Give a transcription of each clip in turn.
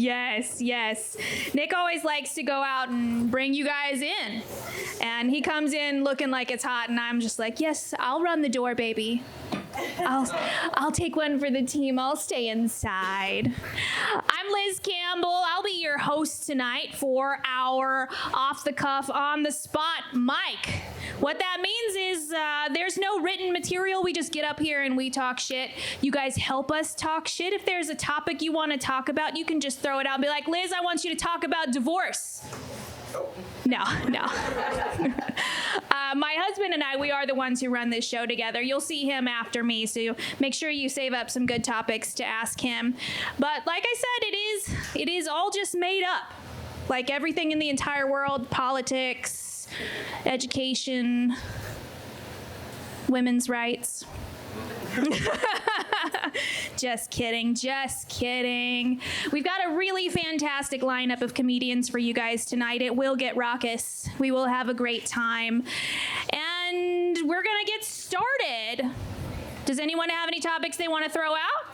Yes, yes. Nick always likes to go out and bring you guys in. And he comes in looking like it's hot, and I'm just like, yes, I'll run the door, baby. I'll take one for the team. I'll stay inside. I'm Liz Campbell. I'll be your host tonight for our off-the-cuff, on-the-spot mic. What that means is there's no written material. We just get up here and we talk shit. You guys help us talk shit. If there's a topic you want to talk about, you can just throw it out and be like, Liz, I want you to talk about divorce. No. My husband and I, we are the ones who run this show together. You'll see him after me, so make sure you save up some good topics to ask him. But like I said, it is all just made up. Like everything in the entire world, politics, education, women's rights. Just kidding. We've got a really fantastic lineup of comedians for you guys tonight. It will get raucous. We will have a great time. And we're going to get started. Does anyone have any topics they want to throw out?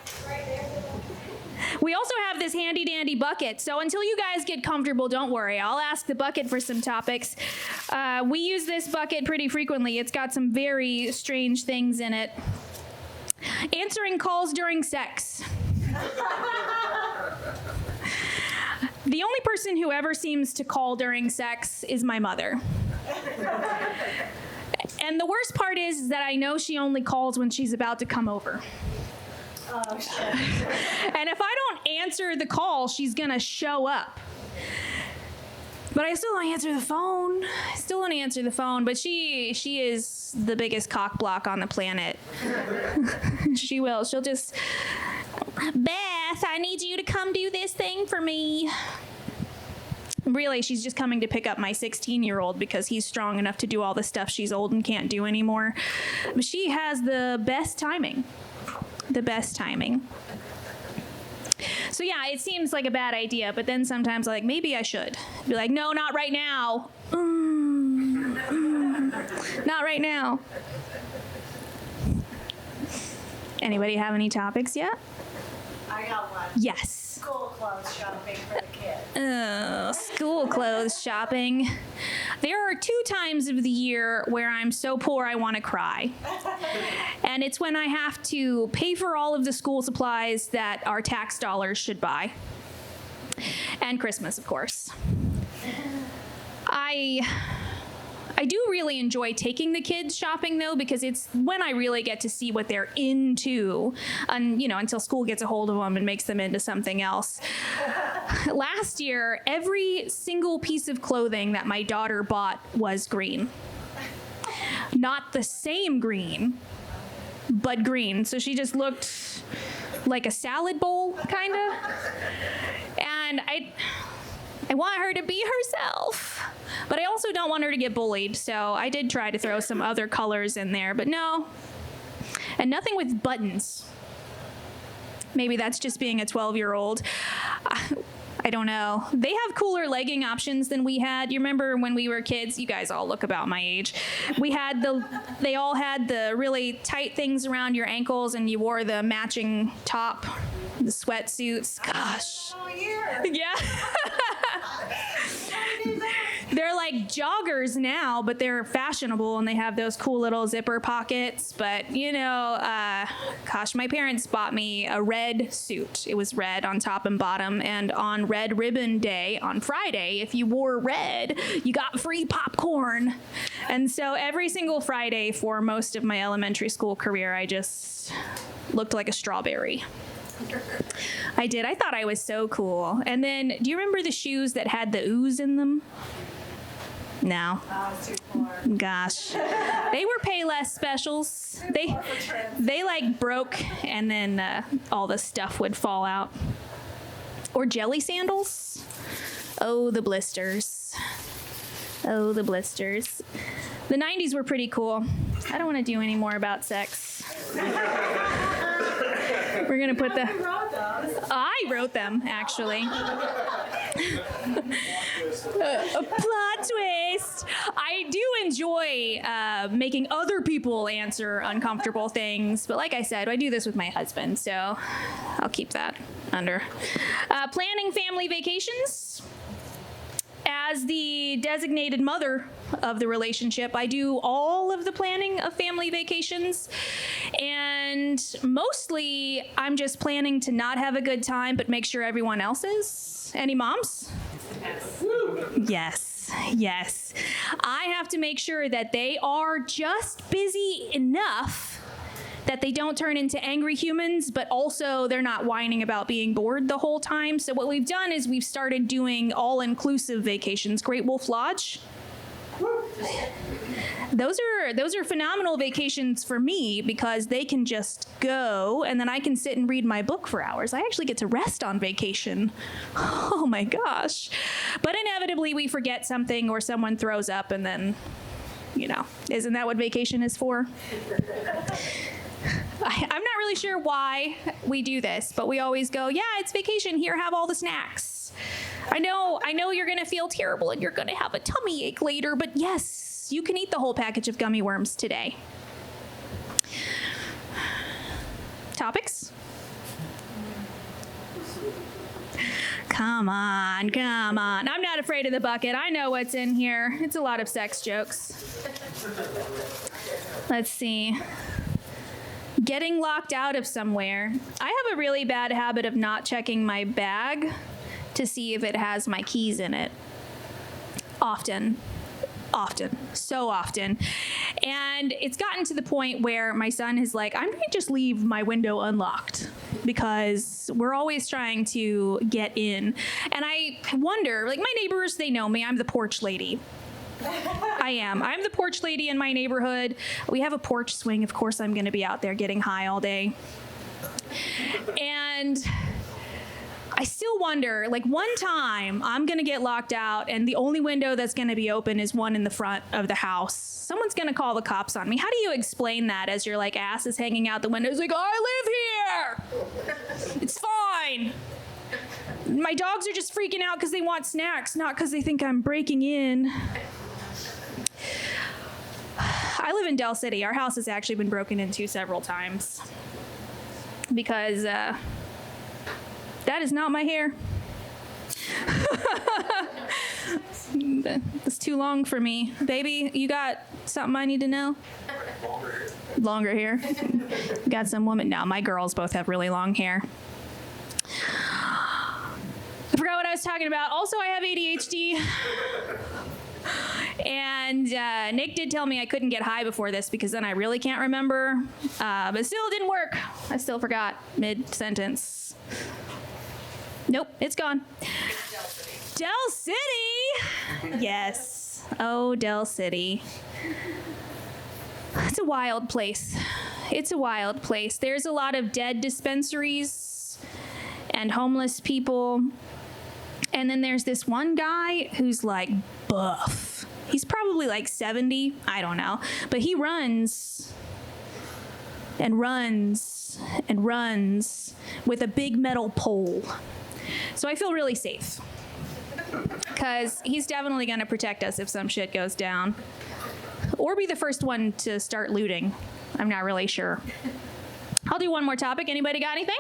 We also have this handy dandy bucket. So until you guys get comfortable, don't worry. I'll ask the bucket for some topics. We use this bucket pretty frequently. It's got some very strange things in it. Answering calls during sex. The only person who ever seems to call during sex is my mother. And the worst part is that I know she only calls when she's about to come over. Oh, shit. And if I don't answer the call, she's gonna show up. But I still don't answer the phone. But she is the biggest cock block on the planet. She will. She'll just, Beth, I need you to come do this thing for me. Really, she's just coming to pick up my 16-year-old because he's strong enough to do all the stuff she's old and can't do anymore. But she has the best timing. So yeah, it seems like a bad idea, but then sometimes like, maybe I should. Be like, no, not right now. Not right now. Anybody have any topics yet? I got one. Yes. School clothes shopping for the kids. School clothes shopping. There are 2 times of the year where I'm so poor I want to cry. And it's when I have to pay for all of the school supplies that our tax dollars should buy. And Christmas, of course. I do really enjoy taking the kids shopping, though, because it's when I really get to see what they're into, until school gets a hold of them and makes them into something else. Last year, every single piece of clothing that my daughter bought was green. Not the same green, but green. So she just looked like a salad bowl, kind of. And I want her to be herself, but I also don't want her to get bullied, so I did try to throw some other colors in there, but no. And nothing with buttons. Maybe that's just being a 12-year-old. I don't know. They have cooler legging options than we had. You remember when we were kids? You guys all look about my age. They all had the really tight things around your ankles, and you wore the matching top, the sweatsuits. Gosh. Yeah. They're like joggers now, but they're fashionable and they have those cool little zipper pockets. But, my parents bought me a red suit. It was red on top and bottom. And on Red Ribbon Day, on Friday, if you wore red, you got free popcorn. And so every single Friday for most of my elementary school career, I just looked like a strawberry. I did. I thought I was so cool. And then, do you remember the shoes that had the ooze in them? No. Gosh. They were Payless specials. They like broke and then all the stuff would fall out. Or jelly sandals. Oh, the blisters. Oh, the blisters. The 90s were pretty cool. I don't want to do any more about sex. We're going to put the... Who wrote those? I wrote them, actually. A plot twist. I do enjoy making other people answer uncomfortable things, but like I said, I do this with my husband, so I'll keep that under. Planning family vacations. As the designated mother of the relationship, I do all of the planning of family vacations, and mostly I'm just planning to not have a good time, but make sure everyone else is. Any moms? Yes. Yes. I have to make sure that they are just busy enough that they don't turn into angry humans, but also they're not whining about being bored the whole time. So what we've done is we've started doing all-inclusive vacations. Great Wolf Lodge. Those are phenomenal vacations for me because they can just go and then I can sit and read my book for hours. I actually get to rest on vacation. Oh my gosh. But inevitably we forget something or someone throws up and then, isn't that what vacation is for? I'm not really sure why we do this, but we always go, yeah, it's vacation. Here, have all the snacks. I know you're going to feel terrible and you're going to have a tummy ache later, but yes, you can eat the whole package of gummy worms today. Topics? Come on. I'm not afraid of the bucket. I know what's in here. It's a lot of sex jokes. Let's see. Getting locked out of somewhere. I have a really bad habit of not checking my bag to see if it has my keys in it. Often, so often. And it's gotten to the point where my son is like, I'm going to just leave my window unlocked because we're always trying to get in. And I wonder, like my neighbors, they know me. I'm the porch lady. I am. I'm the porch lady in my neighborhood. We have a porch swing. Of course, I'm going to be out there getting high all day. And I still wonder, like one time I'm going to get locked out and the only window that's going to be open is one in the front of the house. Someone's going to call the cops on me. How do you explain that as your like ass is hanging out the window? It's like, I live here. It's fine. My dogs are just freaking out because they want snacks, not because they think I'm breaking in. I live in Del City. Our house has actually been broken into several times because that is not my hair. It's too long for me. Baby, you got something I need to know? Longer hair. Got some woman. No, my girls both have really long hair. I forgot what I was talking about. Also, I have ADHD. And Nick did tell me I couldn't get high before this because then I really can't remember. But still, it didn't work. I still forgot mid-sentence. Nope, it's gone. Del City! Yes. Oh, Del City. It's a wild place. It's a wild place. There's a lot of dead dispensaries and homeless people. And then there's this one guy who's like buff. He's probably like 70, I don't know. But he runs and runs and runs with a big metal pole. So I feel really safe. Because he's definitely going to protect us if some shit goes down. Or be the first one to start looting. I'm not really sure. I'll do one more topic. Anybody got anything?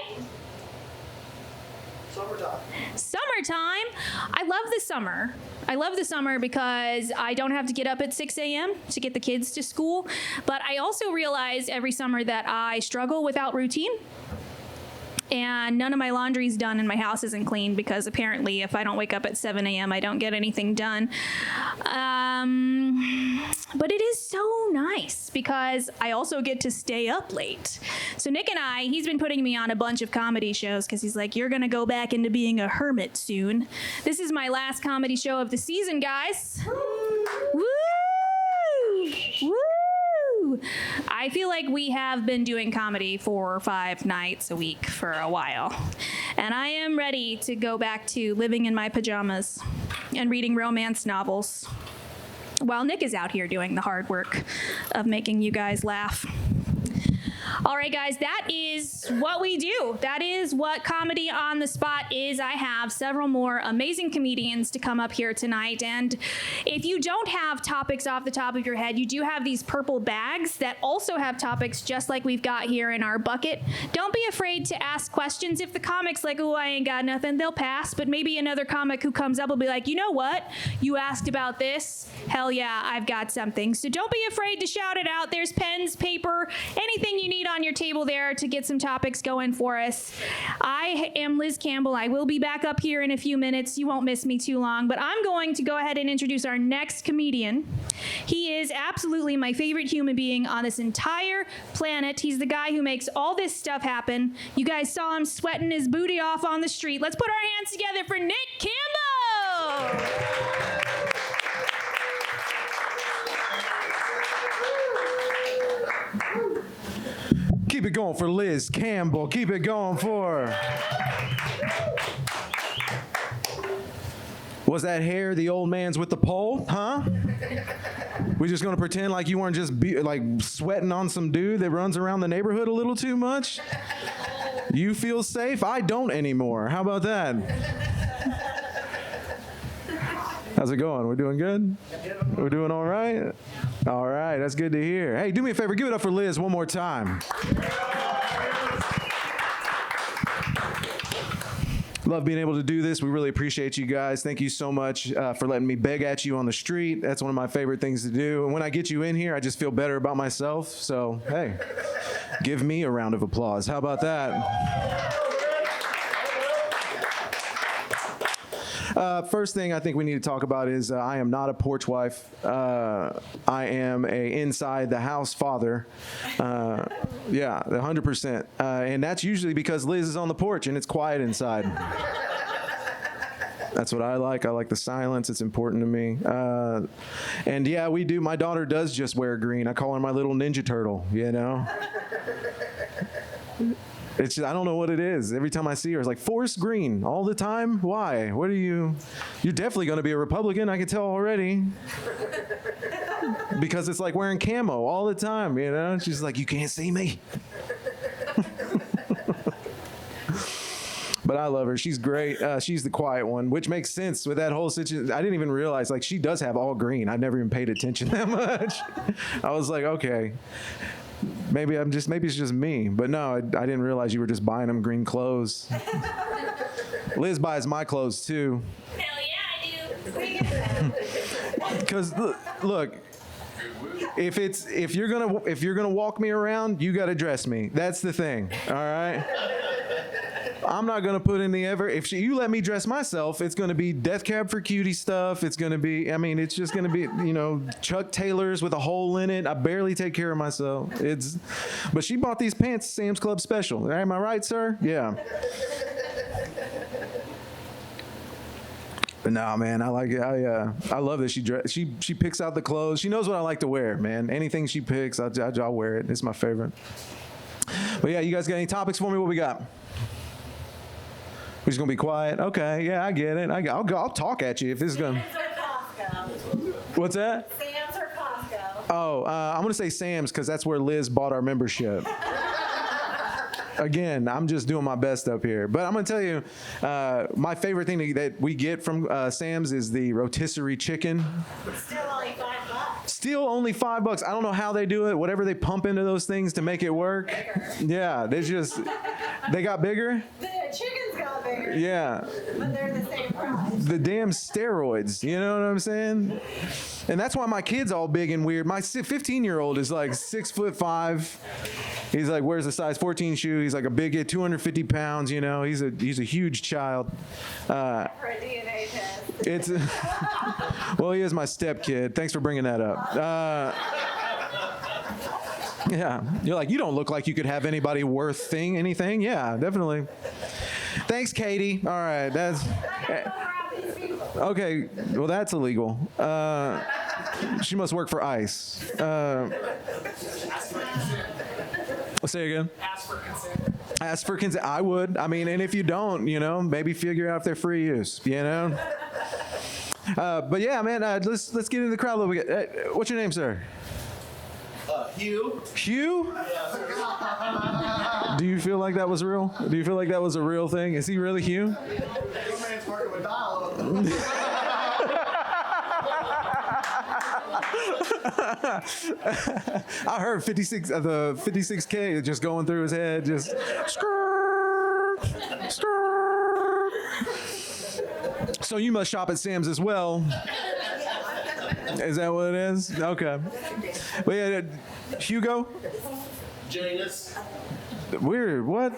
Summertime. I love the summer. I love the summer because I don't have to get up at 6 a.m. to get the kids to school. But I also realize every summer that I struggle without routine. And none of my laundry's done and my house isn't clean because apparently if I don't wake up at 7 a.m., I don't get anything done. But it is so nice because I also get to stay up late. So Nick and he's been putting me on a bunch of comedy shows because he's like, you're going to go back into being a hermit soon. This is my last comedy show of the season, guys. Woo! Woo! I feel like we have been doing comedy 4 or 5 nights a week for a while. And I am ready to go back to living in my pajamas and reading romance novels while Nick is out here doing the hard work of making you guys laugh. All right, guys, that is what we do. That is what Comedy on the Spot is. I have several more amazing comedians to come up here tonight. And if you don't have topics off the top of your head, you do have these purple bags that also have topics just like we've got here in our bucket. Don't be afraid to ask questions. If the comic's like, oh, I ain't got nothing, they'll pass. But maybe another comic who comes up will be like, you know what? You asked about this. Hell yeah, I've got something. So don't be afraid to shout it out. There's pens, paper, anything you need on your table there to get some topics going for us. I am Liz Campbell. I will be back up here in a few minutes. You won't miss me too long, but I'm going to go ahead and introduce our next comedian. He is absolutely my favorite human being on this entire planet. He's the guy who makes all this stuff happen. You guys saw him sweating his booty off on the street. Let's put our hands together for Nick Campbell. Keep it going for Liz Campbell. Keep it going for... Was that hair the old man's with the pole? Huh? We just gonna pretend like you weren't just like sweating on some dude that runs around the neighborhood a little too much? You feel safe? I don't anymore. How about that? How's it going? We're doing good? We're doing all right? All right, that's good to hear. Hey, do me a favor, give it up for Liz one more time. Love being able to do this. We really appreciate you guys. Thank you so much for letting me beg at you on the street. That's one of my favorite things to do. And when I get you in here, I just feel better about myself. So, hey, give me a round of applause. How about that? First thing I think we need to talk about is I am not a porch wife. I am a inside the house father. Yeah, 100%. And that's usually because Liz is on the porch and it's quiet inside. That's what I like. I like the silence. It's important to me. And yeah, we do. My daughter does just wear green. I call her my little Ninja Turtle, you know? It's just, I don't know what it is. Every time I see her, it's like, Forest Green all the time? Why? What are you? You're definitely going to be a Republican, I can tell already. Because it's like wearing camo all the time, you know? She's like, you can't see me. But I love her. She's great. She's the quiet one, which makes sense with that whole situation. I didn't even realize, like, she does have all green. I've never even paid attention that much. I was like, okay. Maybe it's just me. But no, I didn't realize you were just buying them green clothes. Liz buys my clothes too. Hell yeah, I do. Because look, if you're gonna walk me around, you gotta dress me. That's the thing. All right. I'm not gonna put in the effort. If you let me dress myself, it's gonna be Death Cab for Cutie stuff. It's gonna be, I mean, it's just gonna be, you know, Chuck Taylors with a hole in it. I barely take care of myself. But she bought these pants, Sam's Club special. Am I right, sir? Yeah. But no, man, I like it. I love that she picks out the clothes. She knows what I like to wear, man. Anything she picks, I'll wear it. It's my favorite. But yeah, you guys got any topics for me? What we got? We're just gonna be quiet. Okay, yeah, I get it. I'll talk at you if this is gonna. Sam's or Costco? What's that? Sam's or Costco? Oh, I'm gonna say Sam's because that's where Liz bought our membership. Again, I'm just doing my best up here. But I'm going to tell you, my favorite thing that we get from Sam's is the rotisserie chicken. Still only $5. Still only $5. I don't know how they do it. Whatever they pump into those things to make it work. Bigger. Yeah, they got bigger? The chickens got bigger. Yeah. But they're the same price. The damn steroids, you know what I'm saying? And that's why my kid's all big and weird. My 15-year-old is like 6'5". He's like wears a size 14 shoe. He's like a big kid, 250 pounds. You know, he's a huge child. For a DNA test. Well, he is my step kid. Thanks for bringing that up. Yeah, you're like, you don't look like you could have anybody worth anything. Yeah, definitely. Thanks, Katie. All right, that's okay. Well, that's illegal. She must work for ICE. Say again. Ask for consent. I would. I mean, and if you don't, you know, maybe figure out if they're free use. You know. But yeah, man. Let's get into the crowd a little bit. What's your name, sir? Hugh. Hugh? Do you feel like that was real? Do you feel like that was a real thing? Is he really Hugh? Your man's working with dial. I heard 56, the 56K just going through his head, just skirt, skirt. So you must shop at Sam's as well. Is that what it is? Okay. But yeah, Hugo? Janus. Weird, what?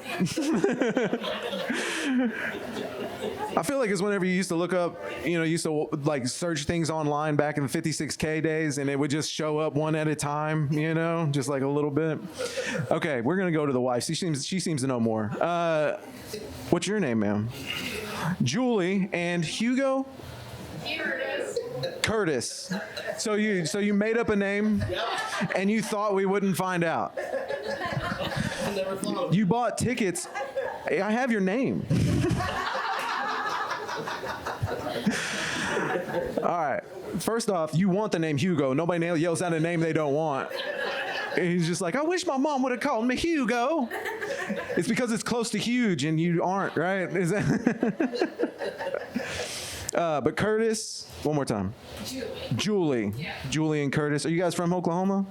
I feel like it's whenever you used to look up, used to like search things online back in the 56K days, and it would just show up one at a time, just like a little bit. Okay, we're gonna go to the wife. She seems to know more. What's your name, ma'am? Julie. And Hugo? Curtis. So you made up a name, and you thought we wouldn't find out. I never thought of it. You bought tickets. I have your name. All right. First off, you want the name Hugo. Nobody yells out a name they don't want. And he's just like, I wish my mom would have called me Hugo. It's because it's close to huge and you aren't, right? Is that? But Curtis, one more time. Julie. Yeah. Julie and Curtis. Are you guys from Oklahoma?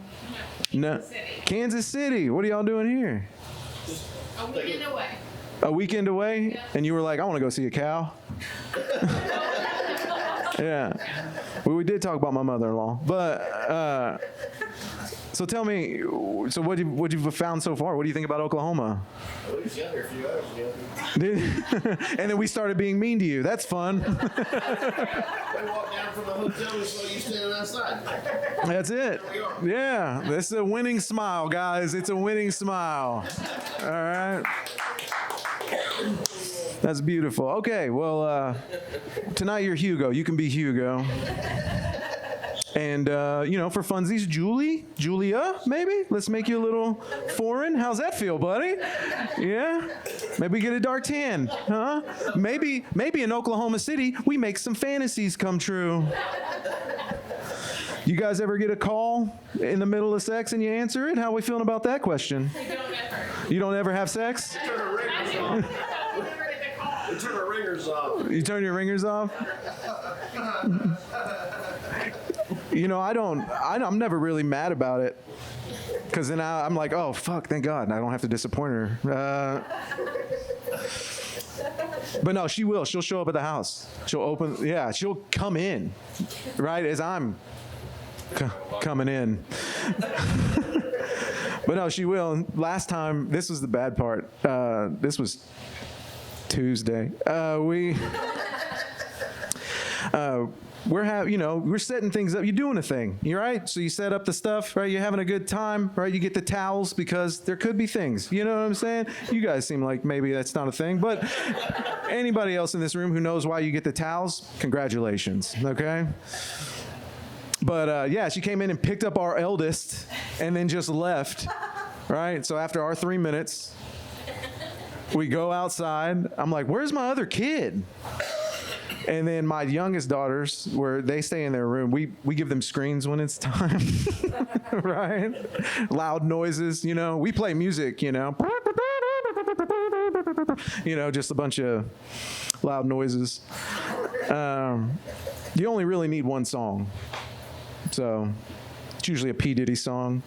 No. Kansas City. What are y'all doing here? A weekend away. A weekend away? Yeah. And you were like, I want to go see a cow. Yeah. Well, we did talk about my mother-in-law. But, so tell me, so what you've found so far? What do you think about Oklahoma? We was down there a few hours ago. And then we started being mean to you. That's fun. We walked down from the hotel and saw you standing outside. That's it. Yeah, this is a winning smile, guys. It's a winning smile. All right. That's beautiful. Okay, well, tonight you're Hugo. You can be Hugo. And, for funsies, Julia, maybe? Let's make you a little foreign. How's that feel, buddy? Yeah? Maybe get a dark tan, huh? Maybe in Oklahoma City, we make some fantasies come true. You guys ever get a call in the middle of sex and you answer it? How are we feeling about that question? You don't ever have sex? Turn the ringers off. We turn our ringers off. You turn your ringers off? I'm never really mad about it. Because then I'm like, oh, fuck, thank God. I don't have to disappoint her. But no, she will. She'll show up at the house. She'll come in, right, as I'm coming in. But no, she will. And last time, this was the bad part. This was Tuesday. We're setting things up. You're doing a thing, you right? So you set up the stuff, right? You're having a good time, right? You get the towels because there could be things. You know what I'm saying? You guys seem like maybe that's not a thing, but anybody else in this room who knows why you get the towels, congratulations, okay? But she came in and picked up our eldest and then just left, right? So after our 3 minutes, we go outside. I'm like, where's my other kid? And then my youngest daughters, where they stay in their room, we give them screens when it's time, right? Loud noises, We play music, just a bunch of loud noises. You only really need one song. So it's usually a P. Diddy song.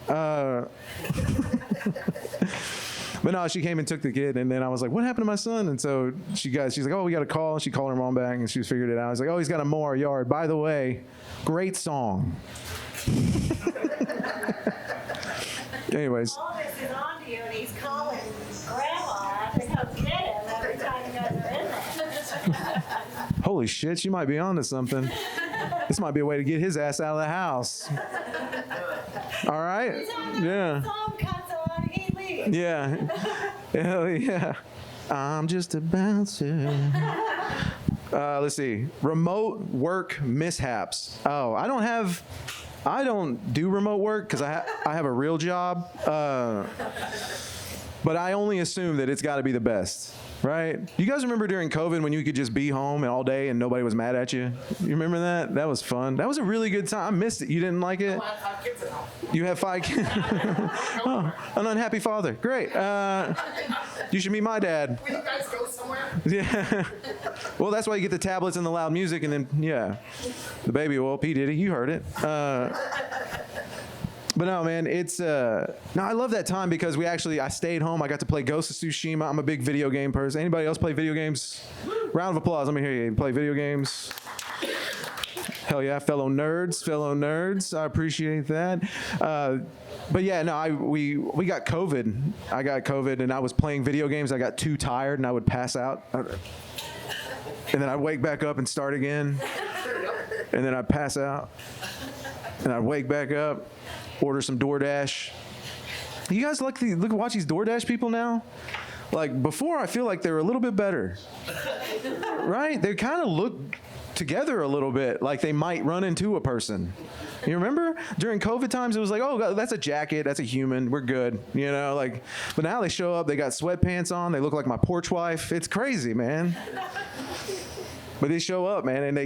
But no, she came and took the kid, and then I was like, what happened to my son? And so she's like, oh, we got a call. And she called her mom back, and she figured it out. I was like, oh, he's got to mow our yard. By the way, great song. Anyways. All this is on to you, and he's calling Grandma to come get him every time you guys are in there. Holy shit, she might be onto something. This might be a way to get his ass out of the house. All right? Yeah. Yeah. Hell yeah. I'm just a bouncer. Let's see. Remote work mishaps. Oh, I don't do remote work because I have a real job. But I only assume that it's got to be the best. right? You guys remember during COVID when you could just be home all day and nobody was mad at you? You remember that? That was fun. That was a really good time. I missed it. You didn't like it? I have 5 kids at home. You have 5 kids? Oh, an unhappy father. Great. You should meet my dad. Will you guys go somewhere? Yeah. Well, that's why you get the tablets and the loud music, and then, yeah. The baby oil, P. Diddy, you heard it. But no, man, it's, no, I love that time because I stayed home. I got to play Ghost of Tsushima. I'm a big video game person. Anybody else play video games? Round of applause. Let me hear you. Play video games? Hell yeah, fellow nerds. I appreciate that. But yeah, no, we got COVID. I got COVID, and I was playing video games. I got too tired, and I would pass out. And then I'd wake back up and start again. And then I'd pass out. And I'd wake back up, order some DoorDash. You guys watch these DoorDash people now? Like, before, I feel like they were a little bit better. Right? They kind of look together a little bit, like they might run into a person. You remember? During COVID times, it was like, oh, that's a jacket, that's a human, we're good, you know, like, but now they show up, they got sweatpants on, they look like my porch wife. It's crazy, man. But they show up, man, and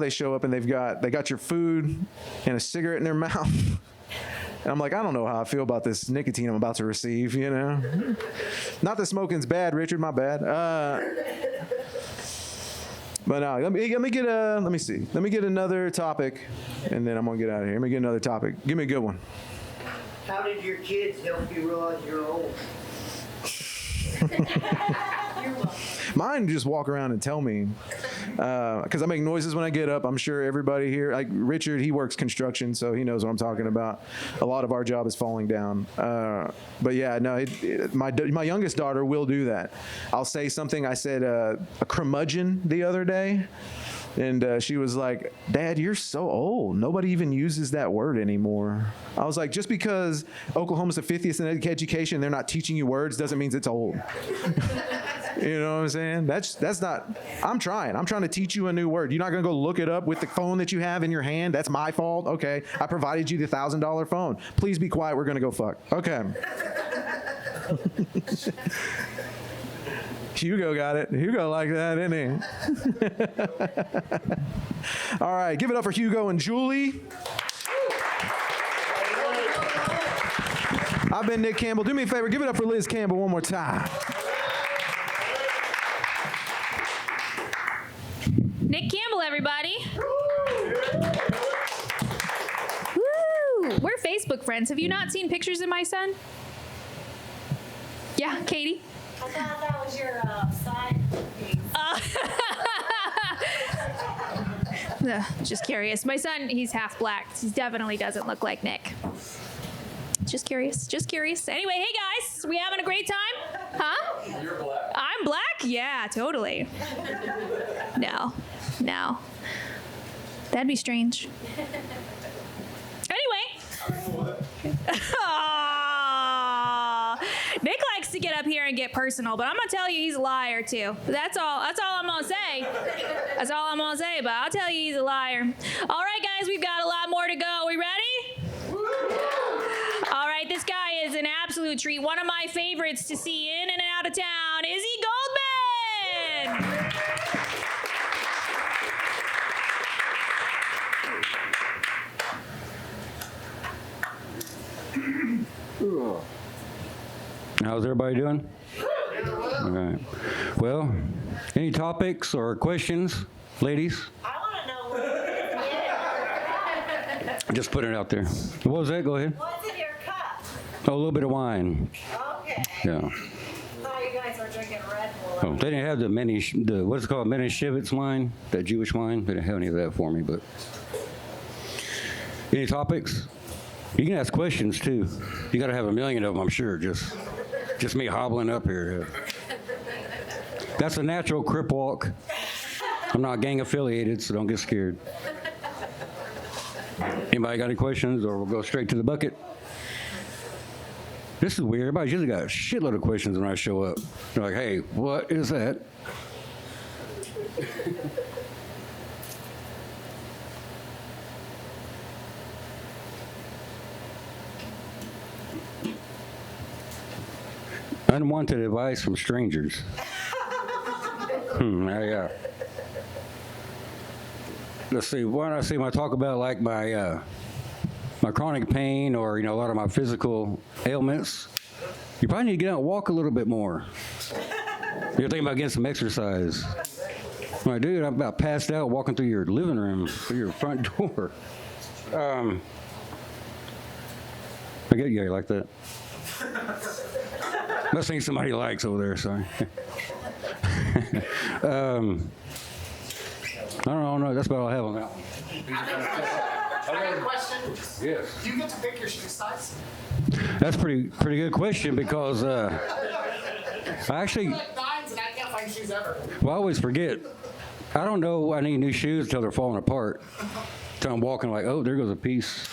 they show up and they got your food and a cigarette in their mouth. And I'm like, I don't know how I feel about this nicotine I'm about to receive, you know? Not that smoking's bad, Richard, my bad. But no, let me see. Let me get another topic, and then I'm gonna get out of here. Let me get another topic. Give me a good one. How did your kids help you realize you're old? Mine just walk around and tell me, because I make noises when I get up. I'm sure everybody here, like Richard, he works construction, so he knows what I'm talking about. A lot of our job is falling down. But yeah, no, my youngest daughter will do that. I'll say something. I said a curmudgeon the other day. And she was like, Dad, you're so old. Nobody even uses that word anymore. I was like, just because Oklahoma's the 50th in education, they're not teaching you words, doesn't mean it's old. You know what I'm saying? That's not, I'm trying to teach you a new word. You're not going to go look it up with the phone that you have in your hand. That's my fault. Okay. I provided you the $1,000 phone. Please be quiet. We're going to go fuck. Okay. Hugo got it. Hugo like that, didn't he? All right, give it up for Hugo and Julie. I've been Nick Campbell. Do me a favor, give it up for Liz Campbell one more time. Nick Campbell, everybody. Woo! We're Facebook friends. Have you not seen pictures of my son? Yeah, Katie? I thought that was your side piece. Just curious. My son, he's half black. He definitely doesn't look like Nick. Just curious. Anyway, hey guys, we having a great time? Huh? You're black. I'm black? Yeah, totally. No. That'd be strange. Anyway. Nick likes to get up here and get personal, but I'm gonna tell you he's a liar too. That's all I'm gonna say. But I'll tell you he's a liar. All right, guys, we've got a lot more to go. We ready? All right, this guy is an absolute treat. One of my favorites to see in and out of town. Izzy Goldman. How's everybody doing? All right. Well, any topics or questions, ladies? I want to know what Just put it out there. What was that? Go ahead. what's in your cup. Oh, a little bit of wine. Okay. Yeah. I thought you guys were drinking Red Bull. Oh, they didn't have the what's it called, Menashevitz wine, that Jewish wine. They didn't have any of that for me, but. Any topics? You can ask questions too. You got to have a million of them, I'm sure. Just me hobbling up here. That's a natural crip walk. I'm not gang affiliated, so don't get scared. Anybody got any questions, or we'll go straight to the bucket? This is weird. Everybody's usually got a shitload of questions when I show up. They're like, hey, what is that? Unwanted advice from strangers. Yeah. Let's see. When I talk about like my chronic pain or a lot of my physical ailments, you probably need to get out and walk a little bit more. You're thinking about getting some exercise. I'm like, dude, I'm about passed out walking through your living room, through your front door. I get you like that. Must think somebody likes over there, sorry. I don't know, that's about all I have on that one. I got a question. Yes. Do you get to pick your shoe size? That's pretty good question because I actually, Like nines and I can't find shoes ever. well, I always forget. I don't know I need new shoes until they're falling apart. Until I'm walking like, oh, there goes a piece.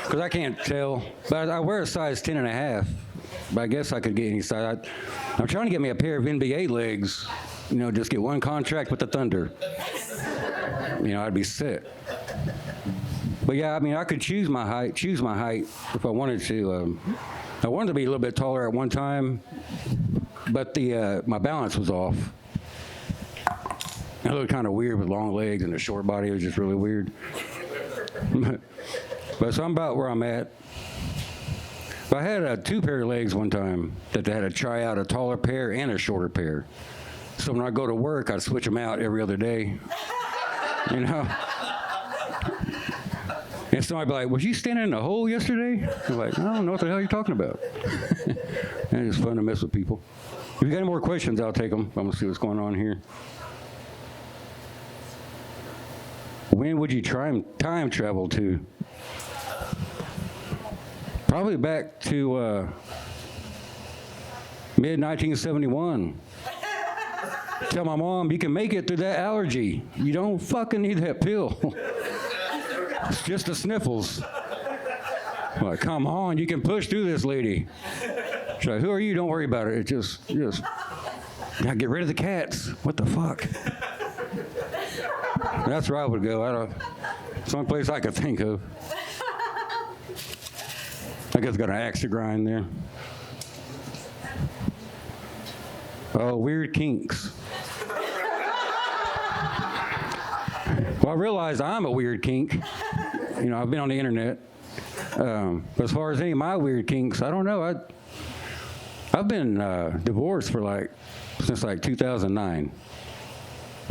Because I can't tell. But I wear a size 10 and a half. But I guess I could get any size. I'm trying to get me a pair of NBA legs. Just get one contract with the Thunder. I'd be set. But yeah, I mean, I could choose my height if I wanted to. I wanted to be a little bit taller at one time, but my balance was off. I looked kind of weird with long legs and a short body. It was just really weird. But so I'm about where I'm at. But I had 2 pair of legs one time that they had to try out a taller pair and a shorter pair. So when I go to work, I'd switch them out every other day. And somebody'd be like, was you standing in a hole yesterday? I'm like, I don't know what the hell you're talking about. And it's fun to mess with people. If you got any more questions, I'll take them. I'm going to see what's going on here. When would you time travel to? Probably back to mid-1971. Tell my mom, you can make it through that allergy. You don't fucking need that pill. It's just the sniffles. I'm like, come on, you can push through this, lady. She's like, who are you? Don't worry about it. It's just, gotta get rid of the cats. What the fuck? That's where I would go. It's the only place I could think of. I guess got an axe to grind there. Oh, weird kinks. Well, I realized I'm a weird kink. I've been on the internet. But as far as any of my weird kinks, I don't know. I've been divorced since 2009.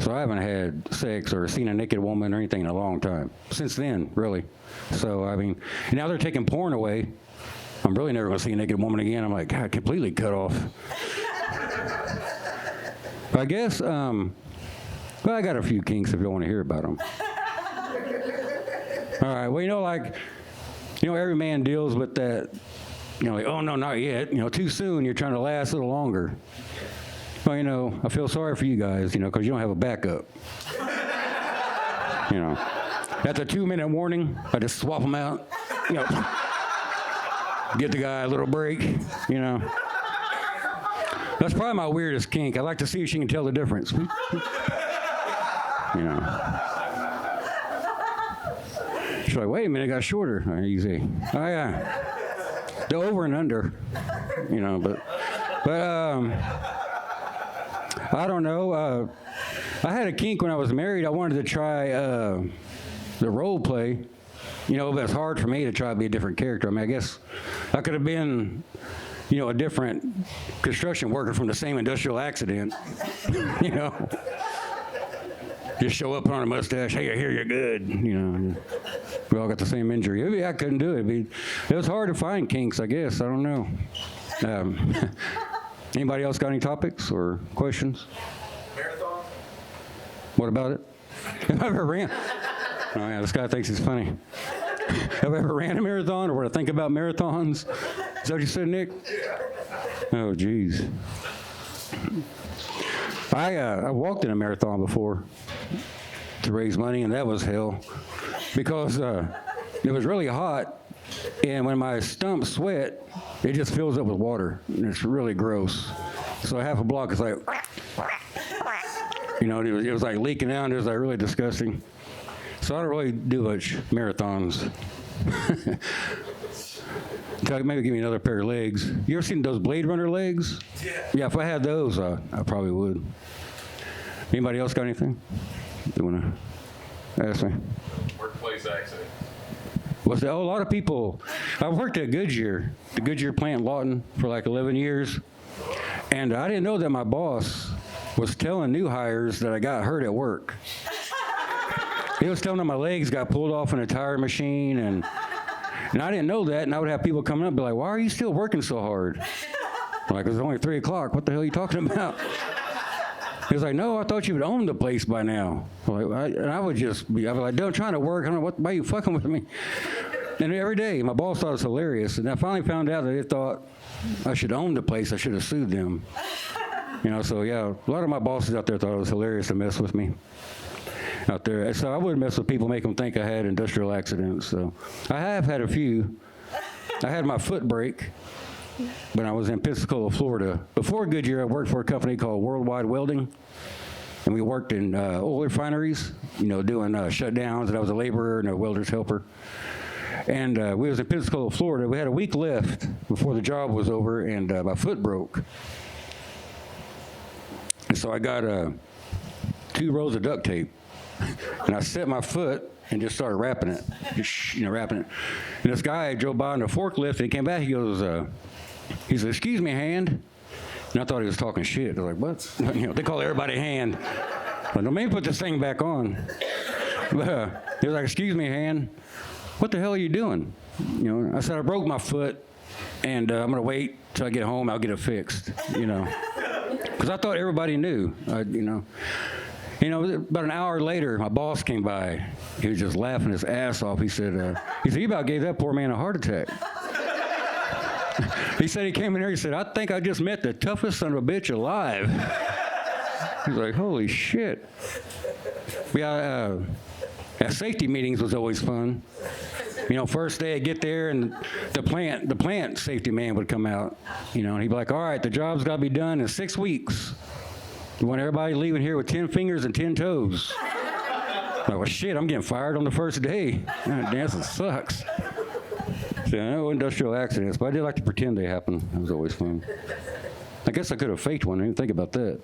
So I haven't had sex or seen a naked woman or anything in a long time. Since then, really. So, I mean, now they're taking porn away. I'm really never going to see a naked woman again. I'm like, God, completely cut off. I guess, well, I got a few kinks if you want to hear about them. All right, well, every man deals with that, oh, no, not yet. Too soon, you're trying to last a little longer. Well, I feel sorry for you guys, because you don't have a backup. At the 2-minute warning, I just swap them out, get the guy a little break, That's probably my weirdest kink. I like to see if she can tell the difference. She's like, wait a minute, it got shorter. All right, easy. Oh, yeah. The over and under, but I don't know. I had a kink when I was married. I wanted to try the role play. But it's hard for me to try to be a different character. I mean, I guess I could have been, a different construction worker from the same industrial accident. Just show up, put on a mustache. Hey, I hear you're good. We all got the same injury. Maybe I couldn't do it. It was hard to find kinks, I guess. I don't know. Anybody else got any topics or questions? Marathon? What about it? Have I ever ran? Oh, yeah, this guy thinks he's funny. Have I ever ran a marathon or what I think about marathons? Is that what you said, Nick? Oh, geez. I walked in a marathon before to raise money, and that was hell because it was really hot, and when my stumps sweat, it just fills up with water, and it's really gross. So half a block is like, it was like leaking out. It was like really disgusting. So I don't really do much marathons. Maybe give me another pair of legs. You ever seen those Blade Runner legs? Yeah, if I had those, I probably would. Anybody else got anything? You want to ask me? Workplace accident. Was there, a lot of people. I worked at Goodyear, the Goodyear plant in Lawton, for like 11 years. And I didn't know that my boss was telling new hires that I got hurt at work. He was telling them my legs got pulled off in a tire machine, and I didn't know that, and I would have people coming up and be like, why are you still working so hard? I'm like, it's only 3 o'clock. What the hell are you talking about? He was like, no, I thought you would own the place by now. And I would just be, I was like, I'm trying to work. I don't know, why are you fucking with me? And every day, my boss thought it was hilarious. And I finally found out that they thought I should own the place. I should have sued them. You know, so yeah, a lot of my bosses out there thought it was hilarious to mess with me out there. So I wouldn't mess with people, make them think I had industrial accidents. So I have had a few. I had my foot break when I was in Pensacola, Florida. Before Goodyear, I worked for a company called Worldwide Welding. And we worked in oil refineries, you know, doing shutdowns. And I was a laborer and a welder's helper. And we was in Pensacola, Florida. We had a week left before the job was over, and my foot broke. And so I got 2 rolls of duct tape, and I set my foot and just started wrapping it, wrapping it. And this guy drove by on a forklift, and he came back. He goes, he said, "Excuse me, hand." And I thought he was talking shit. I was like, "What?" You know, they call everybody hand. But let me put this thing back on. But he was like, "Excuse me, hand. What the hell are you doing?" You know, I said, "I broke my foot, and I'm gonna wait till I get home. I'll get it fixed." You know. Because I thought everybody knew, you know. About an hour later, my boss came by. He was just laughing his ass off. He said, "You about gave that poor man a heart attack." He said he came in here, he said, "I think I just met the toughest son of a bitch alive." He's like, holy shit. Yeah, safety meetings was always fun. You know, first day I get there, and the plant safety man would come out, you know, and he'd be like, "All right, the job's got to be done in 6 weeks. You want everybody leaving here with 10 fingers and 10 toes." I'm like, well, shit, I'm getting fired on the first day. God, dancing sucks. So, no industrial accidents, but I did like to pretend they happened. It was always fun. I guess I could have faked one. I didn't think about that.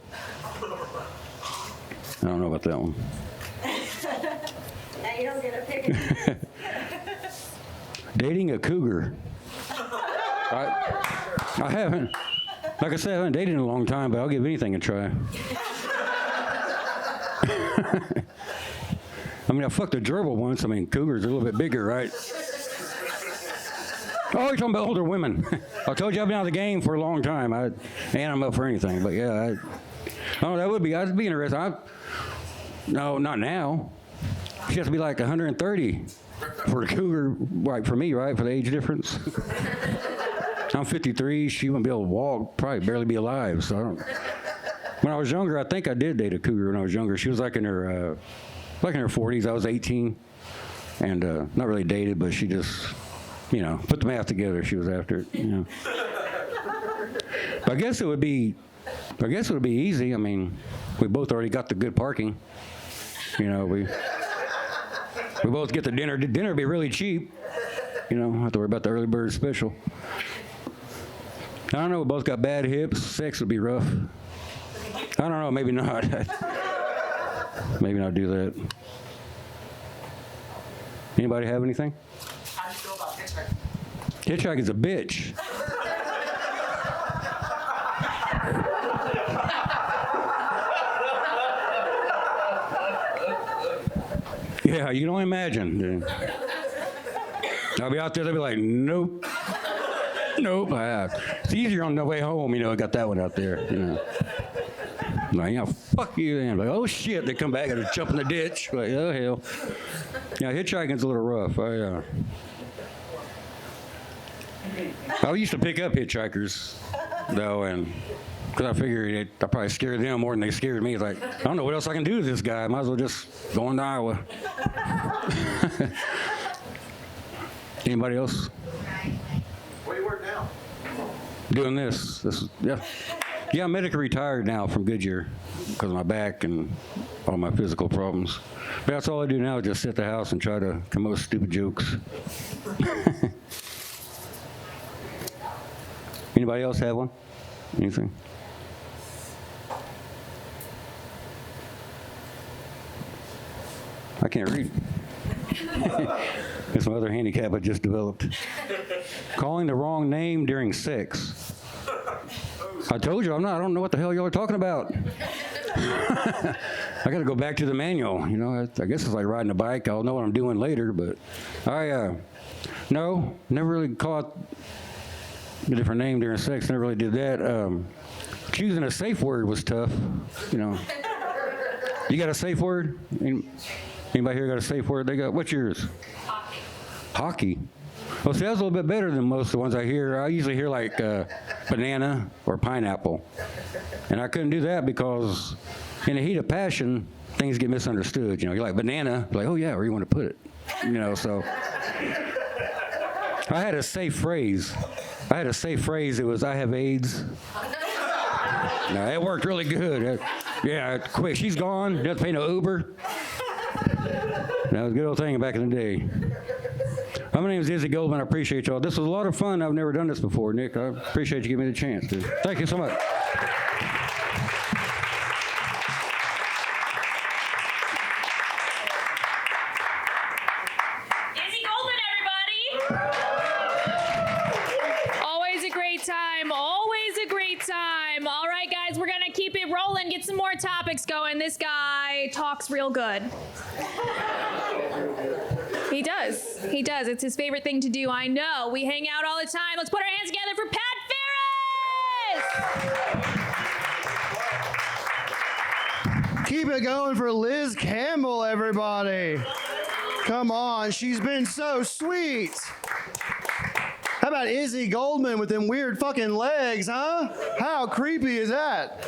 I don't know about that one. Now you don't get a pick. Dating a cougar. I haven't. Like I said, I haven't dated in a long time, but I'll give anything a try. I mean, I fucked a gerbil once. I mean, cougars are a little bit bigger, right? Oh, you're talking about older women. I told you I've been out of the game for a long time. And I'm up for anything. But yeah, I'd be interested. No, not now. She has to be like 130 for a cougar, right, for me, right, for the age difference. I'm 53. She wouldn't be able to walk, probably barely be alive. So I don't. When I was younger, I think I did date a cougar when I was younger. She was like in her 40s. I was 18, and not really dated, but she just, you know, put the math together. She was after it, you know. But I guess it would be easy. I mean, we both already got the good parking. You know, we both get the dinner. Dinner would be really cheap. You know, don't have to worry about the early bird special. I don't know, we both got bad hips. Sex would be rough. I don't know, maybe not. Maybe not do that. Anybody have anything? How do you feel about hitchhiking? Hitchhiking's a bitch. Yeah, you don't imagine. I'll be out there, they'll be like, nope. Nope. It's easier on the way home, you know, I got that one out there, you know. Like, yeah, fuck you then. Like, oh shit, they come back and jump in the ditch. Like, oh hell. Yeah, hitchhiking's a little rough. I used to pick up hitchhikers, though, and because I figured I probably scared them more than they scared me. It's like, I don't know what else I can do to this guy. I might as well just go into Iowa. Anybody else? Where do you work now? Doing this. Yeah, I'm medically retired now from Goodyear because of my back and all my physical problems. But that's all I do now is just sit at the house and try to come up with stupid jokes. Anybody else have one? Anything? I can't read. It's my other handicap I just developed. Calling the wrong name during sex. I told you I don't know what the hell y'all are talking about. I got to go back to the manual. You know, I guess it's like riding a bike. I'll know what I'm doing later, but no, never really caught a different name during sex. Never really did that. Choosing a safe word was tough. You know, you got a safe word? Anybody here got a safe word? What's yours? Hockey. Well, see, that's a little bit better than most of the ones I hear. I usually hear like banana or pineapple. And I couldn't do that because in the heat of passion, things get misunderstood. You know, you're like, banana, you're like, oh yeah, where you want to put it? You know, so I had a safe phrase. It was, I have AIDS. No, it worked really good. Yeah, quick, she's gone, doesn't pay no Uber. That was a good old thing back in the day. My name is Izzy Goldman. I appreciate y'all. This was a lot of fun. I've never done this before, Nick. I appreciate you giving me the chance, dude. Thank you so much. Izzy Goldman, everybody. Always a great time. Always a great time. All right, guys, we're going to keep it rolling, get some more topics going. This guy talks real good. He does. He does. It's his favorite thing to do. I know. We hang out all the time. Let's put our hands together for Pat Farris! Keep it going for Liz Campbell, everybody. Come on. She's been so sweet. How about Izzy Goldman with them weird fucking legs, huh? How creepy is that?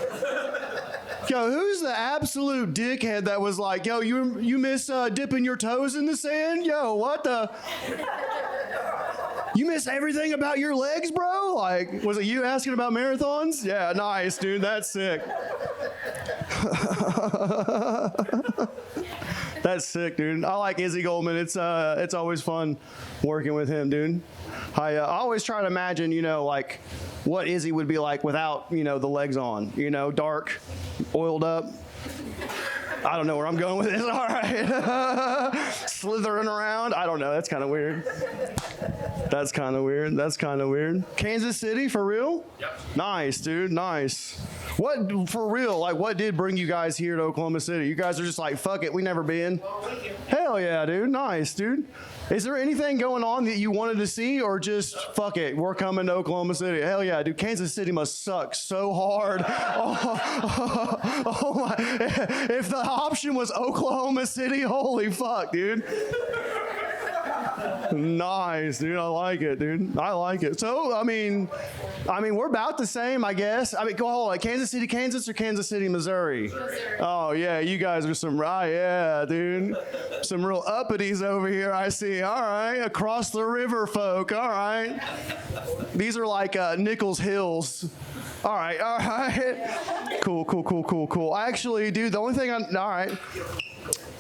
Yo, who's the absolute dickhead that was like, yo, you miss dipping your toes in the sand? Yo, what the? You miss everything about your legs, bro? Like, was it you asking about marathons? Yeah, nice, dude. That's sick. That's sick, dude. I like Izzy Goldman. It's always fun working with him, dude. I always try to imagine, you know, like what Izzy would be like without, you know, the legs on. You know, dark, oiled up. I don't know where I'm going with this. All right. Slithering around. I don't know. That's kind of weird. That's kind of weird. Kansas City, for real? Yep. Nice, dude. Nice. What, for real, like, what did bring you guys here to Oklahoma City? You guys are just like, fuck it, we never been. Hell yeah, dude. Nice, dude. Is there anything going on that you wanted to see, or just, fuck it, we're coming to Oklahoma City? Hell yeah, dude. Kansas City must suck so hard. Oh my. If the option was Oklahoma City, holy fuck, dude. Nice, dude. I like it, dude. I like it. So, I mean, we're about the same, I guess. I mean, go hold on. Kansas City, Kansas, or Kansas City, Missouri? Oh, yeah. You guys are some, yeah, dude. Some real uppities over here, I see. All right. Across the river, folk. All right. These are like Nichols Hills. All right. All right. Cool. Actually, dude, the only thing all right.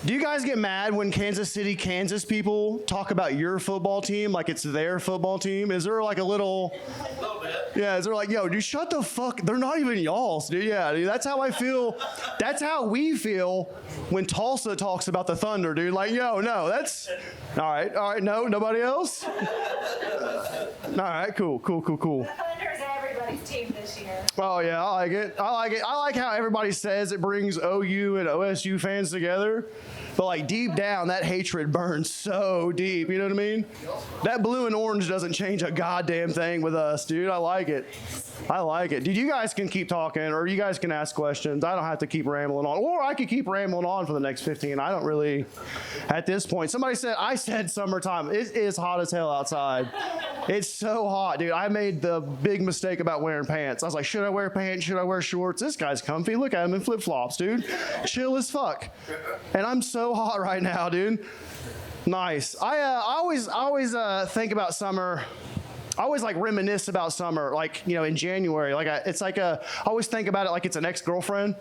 Do you guys get mad when Kansas City, Kansas people talk about your football team like it's their football team? Is there like a little bit. Yeah, is there like, yo, dude, shut the fuck, they're not even y'all's, dude. Yeah, dude, that's how I feel. That's how we feel when Tulsa talks about the Thunder, dude. Like, yo, no, that's, all right, no, nobody else? All right, cool. The Thunder's everybody's team this year. Oh, yeah, I like it. I like how everybody says it brings OU and OSU fans together. But like deep down, that hatred burns so deep. You know what I mean? That blue and orange doesn't change a goddamn thing with us, dude. I like it. Dude, you guys can keep talking, or you guys can ask questions. I don't have to keep rambling on. Or I could keep rambling on for the next 15. I don't really, at this point. I said summertime. It is hot as hell outside. It's so hot, dude. I made the big mistake about wearing pants. I was like, should I wear pants? Should I wear shorts? This guy's comfy. Look at him in flip-flops, dude. Chill as fuck. And I'm so hot right now, dude. Nice. I always think about summer. I always like reminisce about summer, like, you know, in January. Like I always think about it like it's an ex-girlfriend.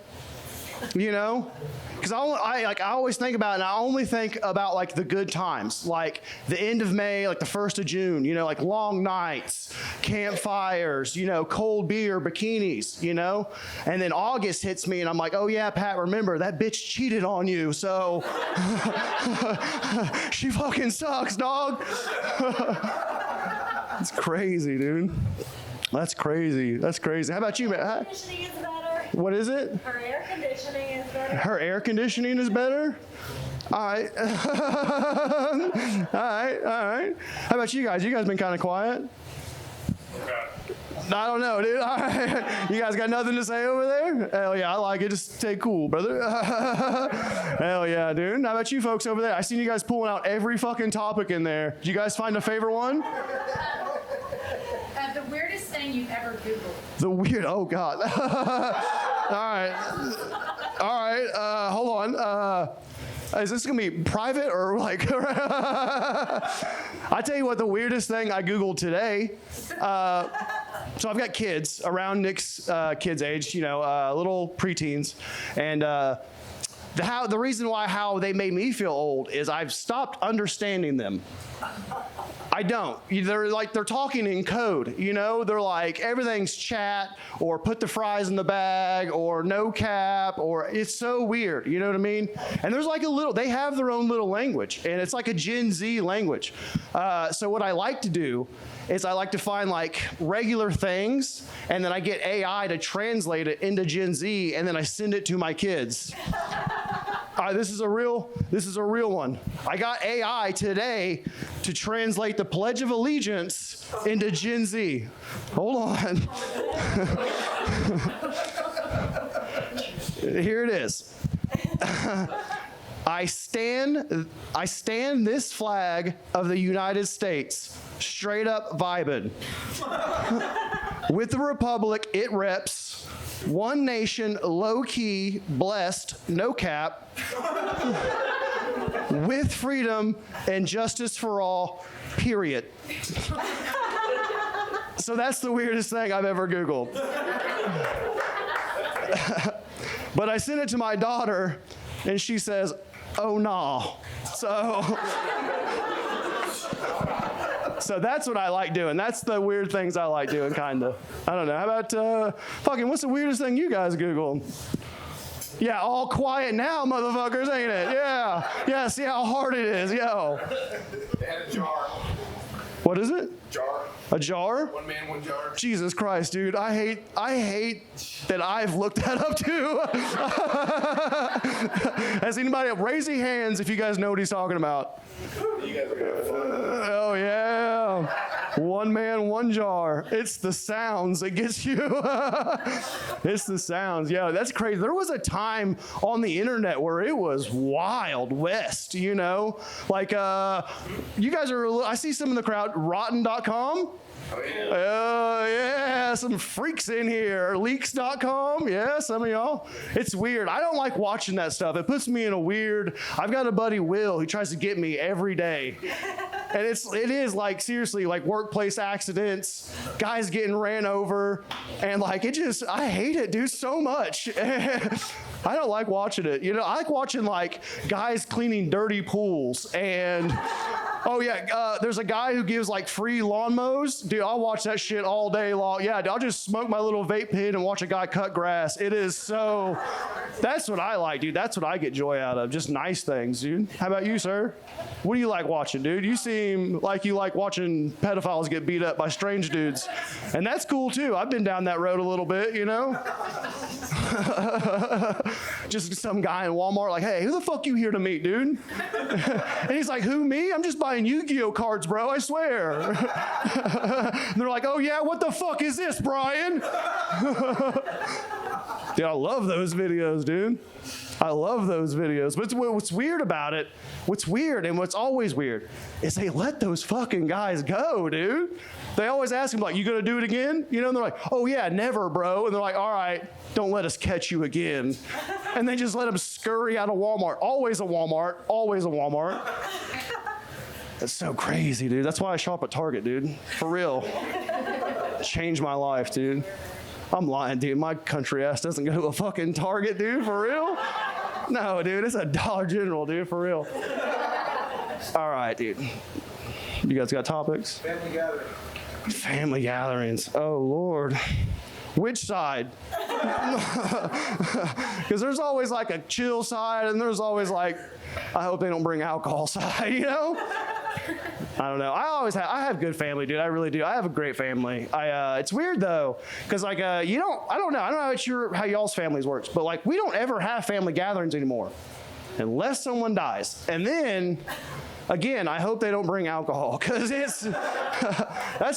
you know? Because I always think about it, and I only think about like the good times, like the end of May, like the 1st of June, you know, like long nights, campfires, you know, cold beer, bikinis, you know? And then August hits me and I'm like, oh yeah, Pat, remember that bitch cheated on you, so she fucking sucks, dog. It's crazy, dude. That's crazy. That's crazy. How about you, man? Conditioning is better. What is it? Her air conditioning is better. Her air conditioning is better? All right. All right. How about you guys? You guys been kind of quiet? I don't know, dude. All right. You guys got nothing to say over there? Hell yeah, I like it. Just stay cool, brother. Hell yeah, dude. How about you folks over there? I seen you guys pulling out every fucking topic in there. Did you guys find a favorite one? The weirdest thing you've ever Googled. The weird, oh God. All right, hold on. Is this gonna be private or like? I tell you what, the weirdest thing I Googled today. So I've got kids around Nick's kids' age, you know, little preteens, and the reason why how they made me feel old is I've stopped understanding them. I don't. They're talking in code, you know? They're like, everything's chat, or put the fries in the bag, or no cap, or it's so weird, you know what I mean? And there's like they have their own little language, and it's like a Gen Z language. So what I like to do is I like to find like regular things, and then I get AI to translate it into Gen Z, and then I send it to my kids. This is a real one. I got AI today to translate the Pledge of Allegiance into Gen Z. Hold on. Here it is. I stand this flag of the United States, straight up vibing. With the Republic it reps, one nation, low key, blessed, no cap, with freedom and justice for all, period. So that's the weirdest thing I've ever Googled. But I sent it to my daughter, and she says, oh no. So that's what I like doing. That's the weird things I like doing, kind of. I don't know. How about, what's the weirdest thing you guys Googled? Yeah, all quiet now, motherfuckers, ain't it? Yeah. Yeah, see how hard it is, yo. They had a jar. What is it? Jar. A jar? One man, one jar. Jesus Christ, dude. I hate that I've looked that up too. Has anybody, raise your hands if you guys know what he's talking about. You guys are gonna have fun. Oh yeah. One man, one jar. It's the sounds that gets you. It's the sounds. Yeah, that's crazy. There was a time on the internet where it was Wild West, you know? Like, you guys are, I see some in the crowd, rotten.com. Oh, yeah. Oh, yeah, some freaks in here. Leaks.com, yeah, some of y'all. It's weird. I don't like watching that stuff. It puts me in a weird, I've got a buddy, Will, who tries to get me every day. And it is like, seriously, like workplace accidents, guys getting ran over, and like, I hate it, dude, so much. I don't like watching it. You know, I like watching like guys cleaning dirty pools and, oh yeah, there's a guy who gives like free lawn mows. Dude, I'll watch that shit all day long. Yeah, I'll just smoke my little vape pen and watch a guy cut grass. It is so, that's what I like, dude. That's what I get joy out of. Just nice things, dude. How about you, sir? What do you like watching, dude? You seem like you like watching pedophiles get beat up by strange dudes. And that's cool too. I've been down that road a little bit, you know? Just some guy in Walmart like, hey, who the fuck you here to meet, dude? And he's like, who, me? I'm just buying Yu-Gi-Oh cards, bro, I swear. And they're like, oh yeah, what the fuck is this, Brian? Dude, I love those videos, dude. I love those videos. But what's weird about it, what's weird and what's always weird, is they let those fucking guys go, dude. They always ask them, like, you gonna do it again? You know, and they're like, oh yeah, never, bro. And they're like, all right, don't let us catch you again. And they just let them scurry out of Walmart. Always a Walmart, always a Walmart. That's so crazy, dude. That's why I shop at Target, dude. For real. Changed my life, dude. I'm lying, dude. My country ass doesn't go to a fucking Target, dude, for real? No, dude, it's a Dollar General, dude, for real. All right, dude. You guys got topics? Family gathering. Family gatherings. Oh, Lord. Which side? Because there's always like a chill side, and there's always like, I hope they don't bring alcohol side, you know? I don't know. I have good family, dude. I really do. I have a great family. It's weird though, because like I don't know how y'all's families works, but like we don't ever have family gatherings anymore, unless someone dies, and then. Again, I hope they don't bring alcohol, because that's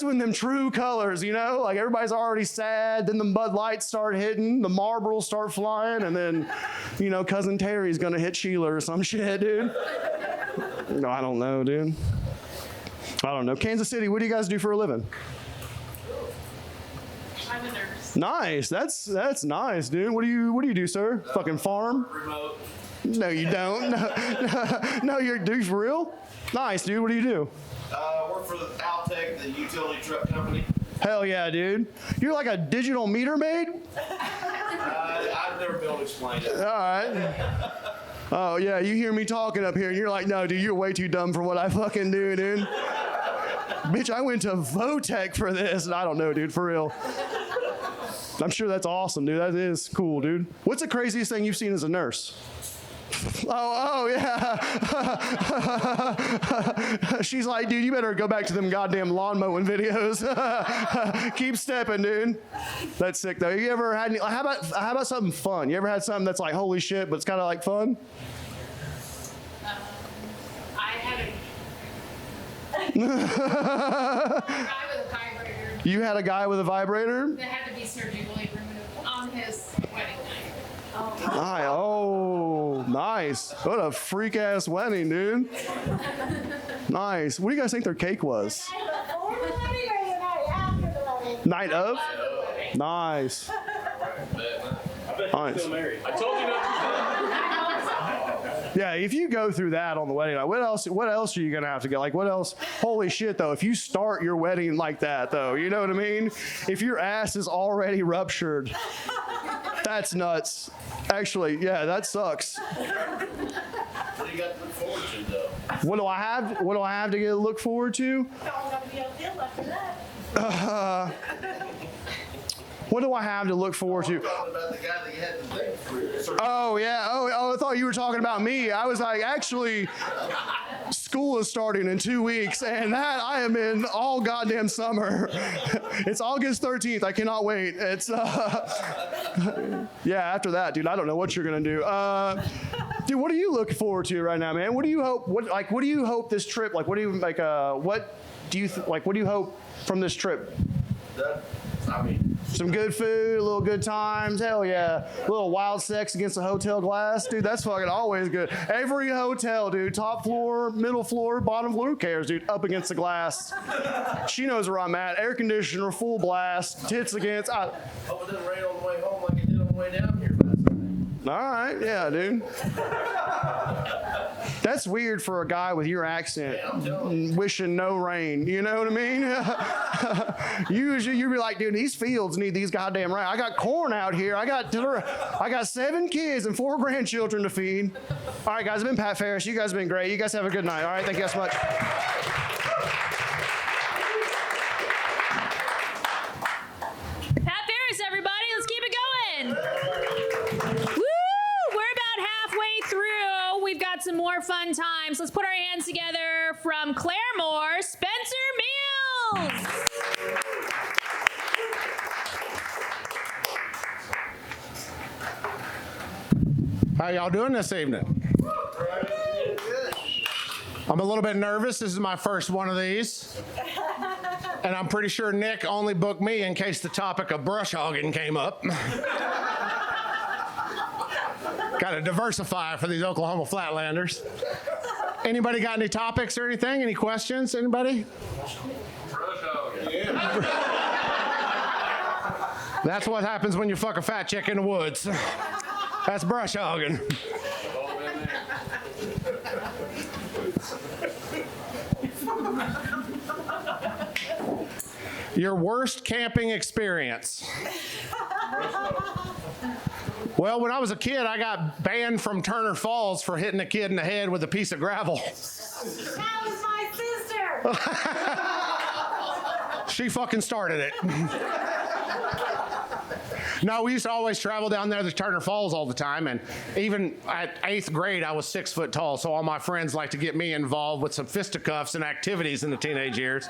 when them true colors, you know? Like, everybody's already sad, then the Bud Lights start hitting, the Marlboros start flying, and then, you know, Cousin Terry's gonna hit Sheila or some shit, dude. No, I don't know, dude. I don't know. Kansas City, what do you guys do for a living? I'm a nurse. Nice. That's nice, dude. What do you do, sir? Fucking farm? Remote. No, you don't. No, you're dude for real? Nice, dude. What do you do? Work for the Altec, the utility truck company. Hell yeah, dude. You're like a digital meter maid? I've never been able to explain it. All right. Oh, yeah, you hear me talking up here, and you're like, no, dude, you're way too dumb for what I fucking do, dude. Bitch, I went to Votech for this, and I don't know, dude, for real. I'm sure that's awesome, dude. That is cool, dude. What's the craziest thing you've seen as a nurse? Oh, yeah. She's like, dude, you better go back to them goddamn lawn mowing videos. Keep stepping, dude. That's sick, though. You ever had any, how about something fun? You ever had something that's like, holy shit, but it's kind of like fun? I had a guy with a vibrator You had a guy with a vibrator? that had to be surgically removed on his wedding night. Oh, nice. What a freak ass wedding, dude. Nice. What do you guys think their cake was? Before the wedding or the night after the wedding? Night of? Nice. Nice. I told you not Yeah, if you go through that on the wedding night, what else are you gonna have to get? Like, what else? Holy shit, though, if you start your wedding like that, though, you know what I mean? If your ass is already ruptured, that's nuts. Actually, yeah, that sucks. What do you got to look forward to, though? What do I have to look forward to? Don't want to be a deal after that. What do I have to look forward to? I'm talking about the guy that you had the thing for. Oh, yeah. Oh, I thought you were talking about me. I was like, actually, school is starting in 2 weeks, and that I am in all goddamn summer. It's August 13th. I cannot wait. It's, yeah, after that, dude, I don't know what you're going to do. Dude, what are you looking forward to right now, man? What do you hope, what do you hope this trip, what do you hope from this trip? Some good food, a little good times, hell yeah. A little wild sex against the hotel glass. Dude, that's fucking always good. Every hotel, dude, top floor, middle floor, bottom floor, who cares, dude? Up against the glass. She knows where I'm at. Air conditioner, full blast, tits against. Hope it doesn't rain on the way home like it did on the way down here last night. All right, yeah, dude. That's weird for a guy with your accent, wishing no rain. You know what I mean? Usually you'd be like, dude, these fields need these goddamn rain. I got corn out here. I got 7 kids and 4 grandchildren to feed. All right, guys, I've been Pat Farris. You guys have been great. You guys have a good night. All right, thank you guys so much. Pat Farris, everybody. Let's keep it going. Woo! We're about halfway through. We've got some more fun times. Let's put our hands together from Claremore, Spencer Mills. How y'all doing this evening? I'm a little bit nervous. This is my first one of these. And I'm pretty sure Nick only booked me in case the topic of brush hogging came up. Got to diversify for these Oklahoma Flatlanders. Anybody got any topics or anything? Any questions? Anybody? Brush hogging. Yeah. That's what happens when you fuck a fat chick in the woods. That's brush hogging. Your worst camping experience. Well, when I was a kid, I got banned from Turner Falls for hitting a kid in the head with a piece of gravel. That was my sister. She fucking started it. No, we used to always travel down there to Turner Falls all the time, and even at 8th grade, I was 6 foot tall, so all my friends liked to get me involved with some fisticuffs and activities in the teenage years.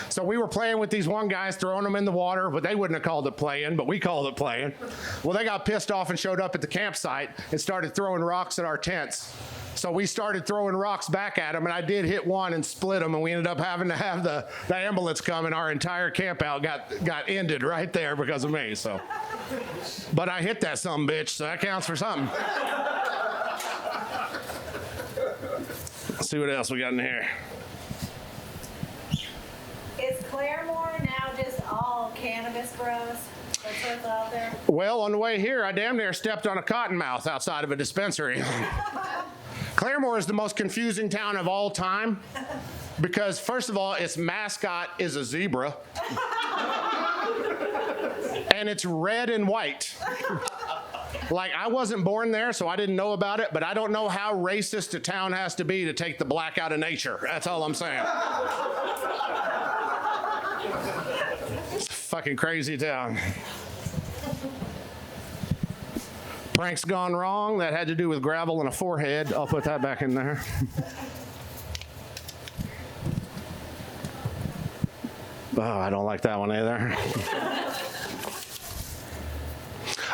So we were playing with these one guys, throwing them in the water, but they wouldn't have called it playing, but we called it playing. Well, they got pissed off and showed up at the campsite and started throwing rocks at our tents. So we started throwing rocks back at them, and I did hit one and split them, and we ended up having to have the ambulance come, and our entire camp out got ended right there because of me. So, but I hit that sumbitch, so that counts for something. Let's see what else we got in here. Is Claremore now just all cannabis bros? That's what's out there? Well, on the way here, I damn near stepped on a cottonmouth outside of a dispensary. Claremore is the most confusing town of all time because, first of all, its mascot is a zebra. And it's red and white. Like, I wasn't born there, so I didn't know about it, but I don't know how racist a town has to be to take the black out of nature. That's all I'm saying. It's a fucking crazy town. Pranks gone wrong. That had to do with gravel and a forehead. I'll put that back in there. Oh, I don't like that one either.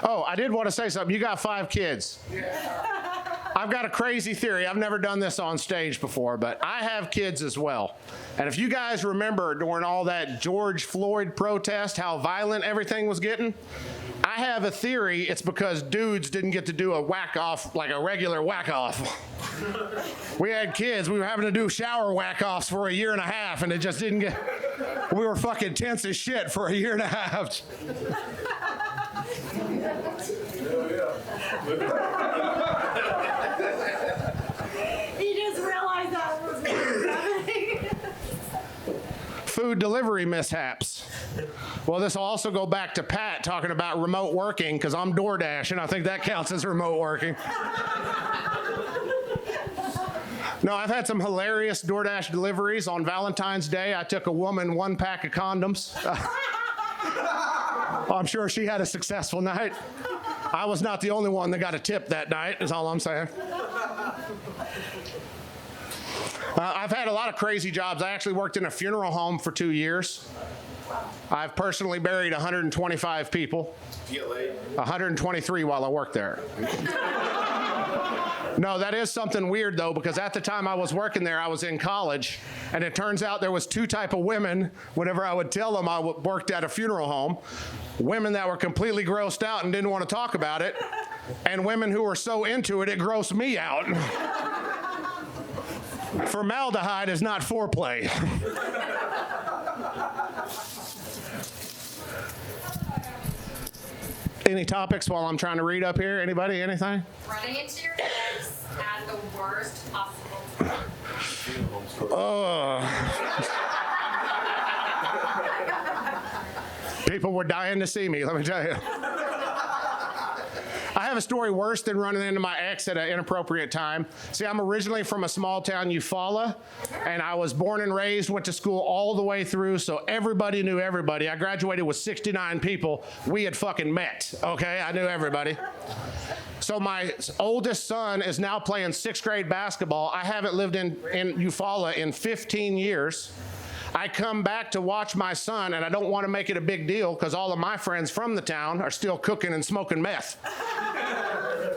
Oh, I did want to say something. You got 5 kids. I've got a crazy theory. I've never done this on stage before, but I have kids as well. And if you guys remember during all that George Floyd protest, how violent everything was getting, I have a theory it's because dudes didn't get to do a whack-off, like a regular whack-off. We had kids. We were having to do shower whack-offs for 1.5 years, and it just didn't get... We were fucking tense as shit for 1.5 years. He just realized that was coming. Food delivery mishaps. Well, this will also go back to Pat talking about remote working, because I'm DoorDash, and I think that counts as remote working. No, I've had some hilarious DoorDash deliveries. On Valentine's Day, I took a woman 1 pack of condoms. I'm sure she had a successful night. I was not the only one that got a tip that night, is all I'm saying. I've had a lot of crazy jobs. I actually worked in a funeral home for 2 years. I've personally buried 125 people. Get laid. 123 while I worked there. No, that is something weird, though, because at the time I was working there, I was in college, and it turns out there was 2 types of women whenever I would tell them I worked at a funeral home. Women that were completely grossed out and didn't want to talk about it, and women who were so into it, it grossed me out. Formaldehyde is not foreplay. Any topics while I'm trying to read up here? Anybody? Anything? Running into your ex at the worst possible time. People were dying to see me, let me tell you. I have a story worse than running into my ex at an inappropriate time. See, I'm originally from a small town, Eufaula, and I was born and raised, went to school all the way through, so everybody knew everybody. I graduated with 69 people. We had fucking met, okay? I knew everybody. So my oldest son is now playing 6th grade basketball. I haven't lived in Eufaula in 15 years. I come back to watch my son, and I don't want to make it a big deal because all of my friends from the town are still cooking and smoking meth.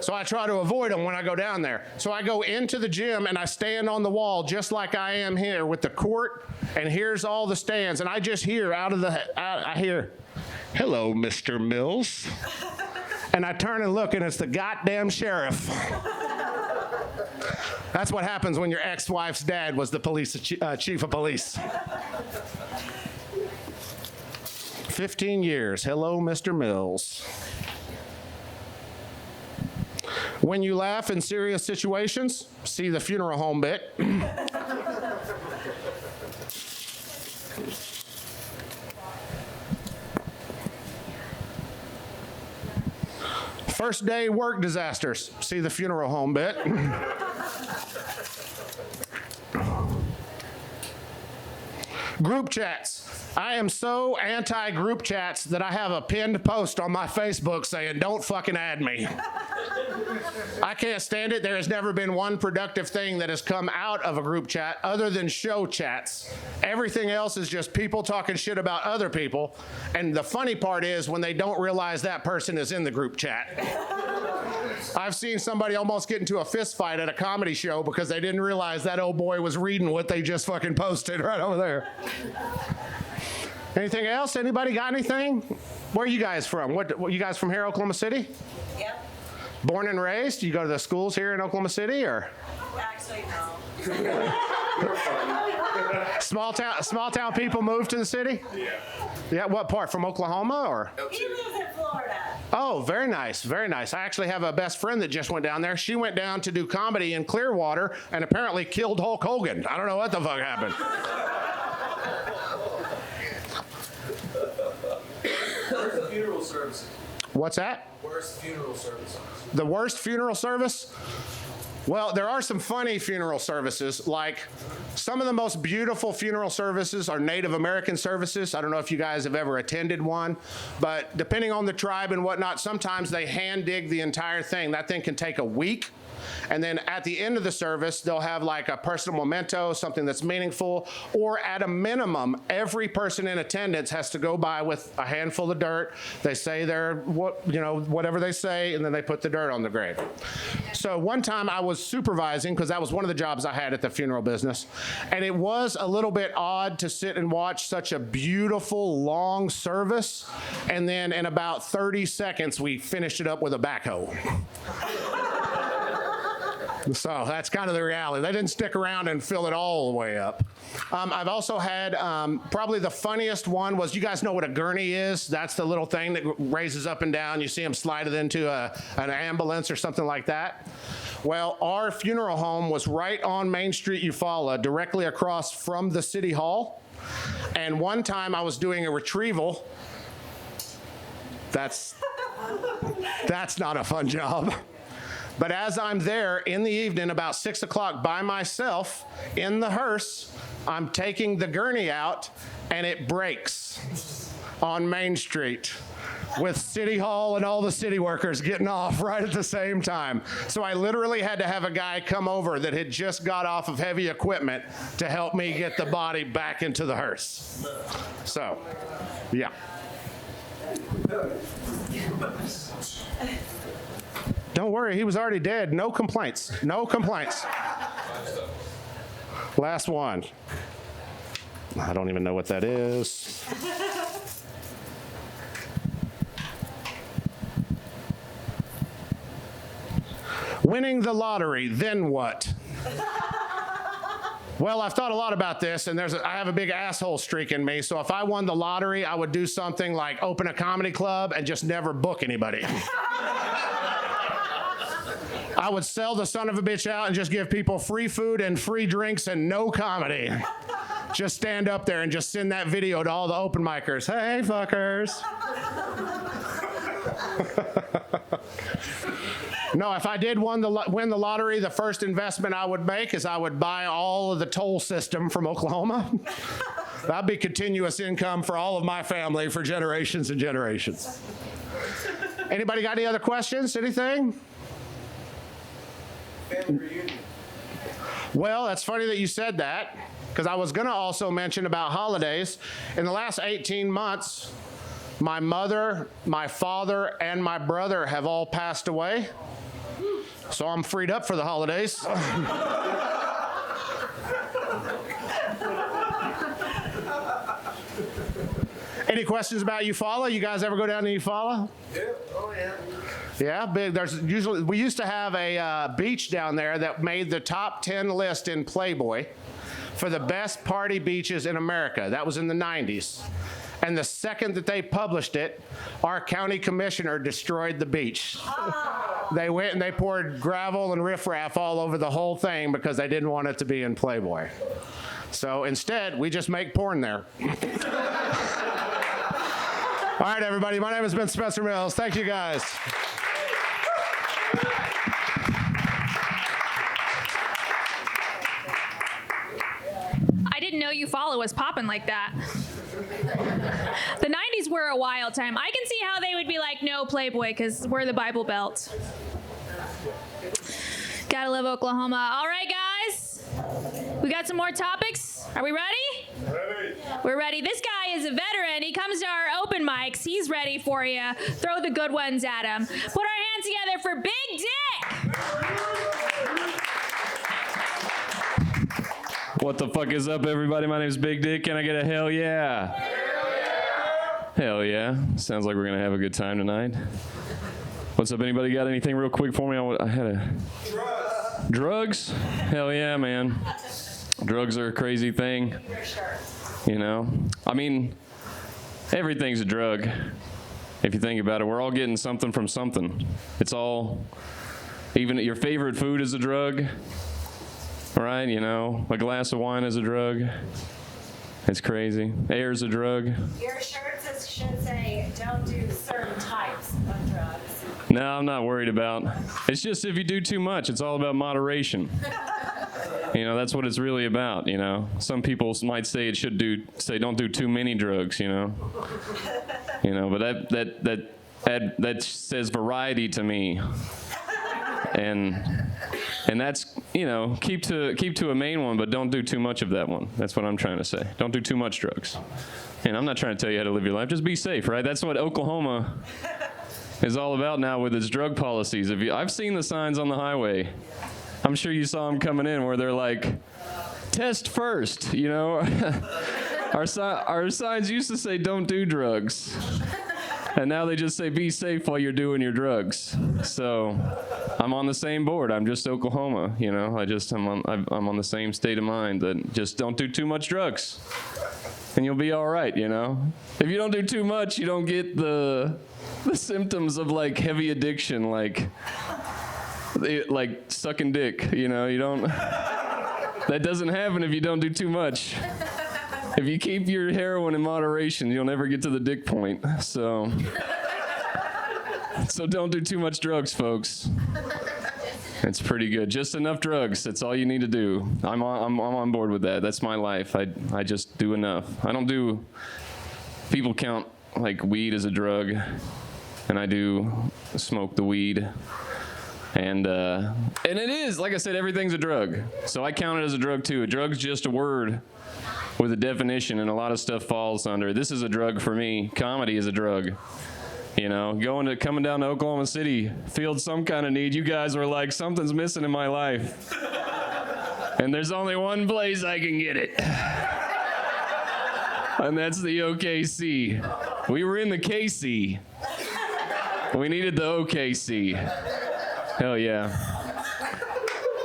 So I try to avoid them when I go down there. So I go into the gym, and I stand on the wall just like I am here with the court, and here's all the stands. And I just hear I hear, "Hello, Mr. Mills." And I turn and look, and it's the goddamn sheriff. That's what happens when your ex-wife's dad was the chief of police. 15 years. Hello, Mr. Mills. When you laugh in serious situations, see the funeral home bit. First day work disasters. See the funeral home bit. Group chats. I am so anti-group chats that I have a pinned post on my Facebook saying, don't fucking add me. I can't stand it. There has never been one productive thing that has come out of a group chat other than show chats. Everything else is just people talking shit about other people. And the funny part is when they don't realize that person is in the group chat. I've seen somebody almost get into a fist fight at a comedy show because they didn't realize that old boy was reading what they just fucking posted right over there. Anything else? Anybody got anything? Where are you guys from? What you guys from here, Oklahoma City? Yep. Born and raised? You go to the schools here in Oklahoma City, or? Actually, no. Small town people move to the city? Yeah. Yeah, what part? From Oklahoma, or? He lives in Florida. Oh, very nice, very nice. I actually have a best friend that just went down there. She went down to do comedy in Clearwater and apparently killed Hulk Hogan. I don't know what the fuck happened. Where's the funeral services? What's that? Worst funeral services. The worst funeral service? Well, there are some funny funeral services, like some of the most beautiful funeral services are Native American services. I don't know if you guys have ever attended one, but depending on the tribe and whatnot, sometimes they hand dig the entire thing. That thing can take a week. And then at the end of the service, they'll have like a personal memento, something that's meaningful, or at a minimum, every person in attendance has to go by with a handful of dirt. They say whatever they say, and then they put the dirt on the grave. So one time I was supervising, because that was one of the jobs I had at the funeral business, and it was a little bit odd to sit and watch such a beautiful, long service, and then in about 30 seconds, we finished it up with a backhoe. So that's kind of the reality. They didn't stick around and fill it all the way up. I've also had, probably the funniest one was, you guys know what a gurney is? That's the little thing that raises up and down. You see them slide it into an ambulance or something like that. Well, our funeral home was right on Main Street, Eufaula, directly across from the city hall. And one time I was doing a retrieval. That's not a fun job. But as I'm there in the evening, about 6 o'clock by myself in the hearse, I'm taking the gurney out and it breaks on Main Street with City Hall and all the city workers getting off right at the same time. So I literally had to have a guy come over that had just got off of heavy equipment to help me get the body back into the hearse. So, yeah. Don't worry, he was already dead. No complaints. No complaints. Last one. I don't even know what that is. Winning the lottery, then what? Well, I've thought a lot about this, and I have a big asshole streak in me, so if I won the lottery, I would do something like open a comedy club and just never book anybody. I would sell the son of a bitch out and just give people free food and free drinks and no comedy. Just stand up there and just send that video to all the open micers. Hey, fuckers. No, if I did win the lottery, the first investment I would make is I would buy all of the toll system from Oklahoma. That'd be continuous income for all of my family for generations and generations. Anybody got any other questions? Anything? Family reunion. Well, that's funny that you said that, because I was going to also mention about holidays. In the last 18 months, my mother, my father, and my brother have all passed away. So I'm freed up for the holidays. Any questions about Eufaula? You guys ever go down to Eufaula? Yeah. Oh, yeah. Yeah, big. We used to have a beach down there that made the top 10 list in Playboy for the best party beaches in America. That was in the 90s. And the second that they published it, our county commissioner destroyed the beach. They went and they poured gravel and riffraff all over the whole thing because they didn't want it to be in Playboy. So instead, we just make porn there. All right, everybody. My name has been Spencer Mills. Thank you, guys. know Eufaula was popping like that. The 90s were a wild time. I can see how they would be like, no, Playboy, because we're the Bible Belt. Gotta love Oklahoma. All right, guys. We got some more topics. Are we ready? Ready. We're ready. This guy is a veteran. He comes to our open mics. He's ready for you. Throw the good ones at him. Put our hands together for Big Dick. What the fuck is up, everybody? My name is Big Dick. Can I get a hell yeah? Hell yeah. Sounds like we're going to have a good time tonight. What's up? Anybody got anything real quick for me? I had a... Drugs? Hell yeah, man. Drugs are a crazy thing. You know? I mean, everything's a drug. If you think about it, we're all getting something from something. It's all... Even your favorite food is a drug. Right? You know? A glass of wine is a drug. It's crazy. Air's a drug. Your shirts should say, don't do certain types of drugs. No, I'm not worried about. It's just if you do too much, it's all about moderation. You know, that's what it's really about, you know. Some people might say don't do too many drugs, you know. You know, but that says variety to me. And that's, you know, keep to a main one, but don't do too much of that one. That's what I'm trying to say. Don't do too much drugs. And I'm not trying to tell you how to live your life. Just be safe, right? That's what Oklahoma is all about now with its drug policies. I've seen the signs on the highway. I'm sure you saw them coming in where they're like, test first, you know? Our signs used to say, don't do drugs. And now they just say, be safe while you're doing your drugs. So I'm on the same board. I'm just Oklahoma, you know? I'm on the same state of mind that just don't do too much drugs. And you'll be all right, you know? If you don't do too much, you don't get the symptoms of like heavy addiction, like sucking dick, you know? You don't, that doesn't happen if you don't do too much. If you keep your heroin in moderation, you'll never get to the dick point. So don't do too much drugs, folks. It's pretty good. Just enough drugs. That's all you need to do. I'm on board with that. That's my life. I just do enough. I don't do. People count like weed as a drug, and I do smoke the weed. And it is, like I said, everything's a drug. So I count it as a drug too. A drug's just a word with a definition, and a lot of stuff falls under. This is a drug for me. Comedy is a drug. You know, coming down to Oklahoma City, feel some kind of need. You guys were like, something's missing in my life. And there's only one place I can get it. And that's the OKC. We were in the KC. We needed the OKC. Hell yeah.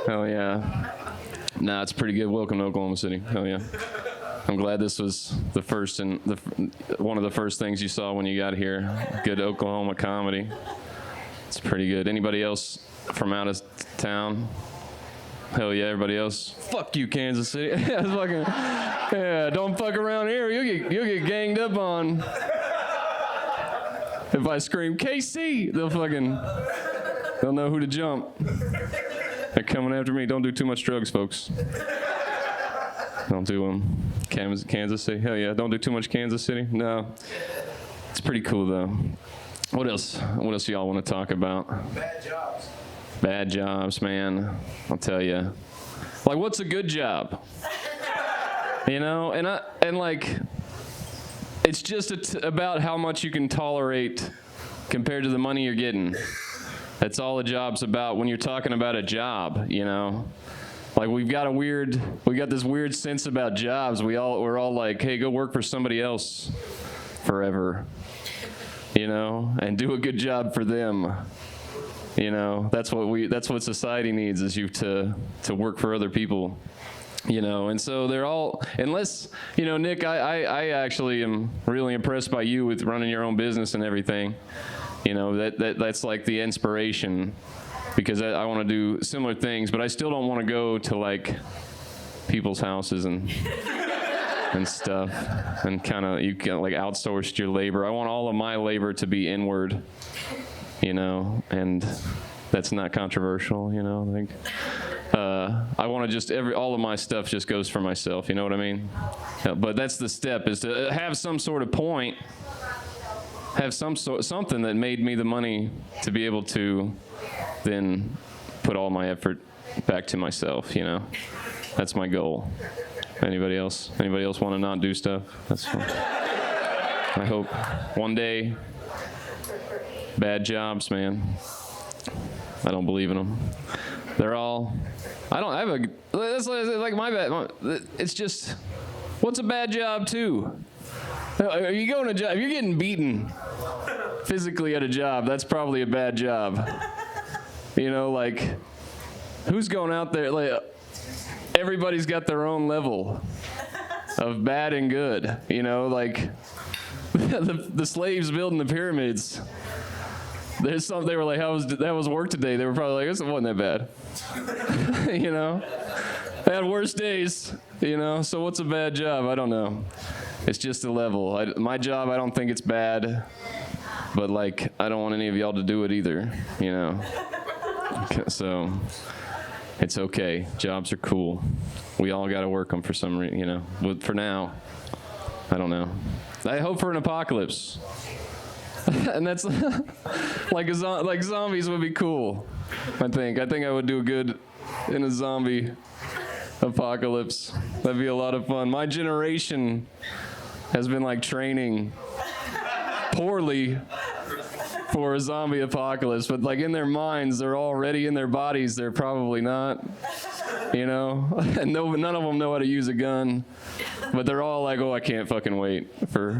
Hell yeah. Nah, it's pretty good. Welcome to Oklahoma City. Hell yeah. I'm glad this was the first and one of the first things you saw when you got here. Good Oklahoma comedy. It's pretty good. Anybody else from out of town? Hell yeah, everybody else? Fuck you, Kansas City. Yeah, don't fuck around here. You'll get ganged up on. If I scream KC, they'll know who to jump. They're coming after me. Don't do too much drugs, folks. Don't do them. Kansas City. Hell yeah. Don't do too much Kansas City. No. It's pretty cool though. What else? What else do y'all want to talk about? Bad jobs. Bad jobs, man. I'll tell you. Like, what's a good job? You know, and like, it's just about how much you can tolerate compared to the money you're getting. That's all a job's about when you're talking about a job, you know. Like we got this weird sense about jobs. We're all like, hey, go work for somebody else forever, you know, and do a good job for them. You know, that's what society needs, is you to work for other people, you know. And so they're all, unless, you know, Nick, I actually am really impressed by you with running your own business and everything. You know, that's like the inspiration. Because I want to do similar things, but I still don't want to go to like people's houses and stuff, and kind of you can like outsource your labor. I want all of my labor to be inward, you know, and that's not controversial, you know. I want to just all of my stuff just goes for myself. You know what I mean? But that's the step, is to have some sort of point, have something that made me the money to be able to then put all my effort back to myself. You know, that's my goal. Anybody else want to not do stuff? That's fine. I hope one day. Bad jobs, man. I don't believe in them. They're all. I have a. That's like my bad. It's just. What's a bad job too? Are you going to a job? If you're getting beaten physically at a job, that's probably a bad job. You know, like, who's going out there? Like, everybody's got their own level of bad and good. You know, like the slaves building the pyramids. There's some. They were like, "How was work today?" They were probably like, "It wasn't that bad." You know, they had worse days. You know, so what's a bad job? I don't know. It's just a level. My job, I don't think it's bad, but like, I don't want any of y'all to do it either. You know, so it's okay. Jobs are cool. We all got to work them for some reason. You know, but for now, I don't know. I hope for an apocalypse. And that's like zombies would be cool. I think I would do good in a zombie apocalypse. That'd be a lot of fun. My generation has been like training poorly for a zombie apocalypse, but like in their minds, they're already in their bodies. They're probably not, you know. And none of them know how to use a gun. But they're all like, "Oh, I can't fucking wait for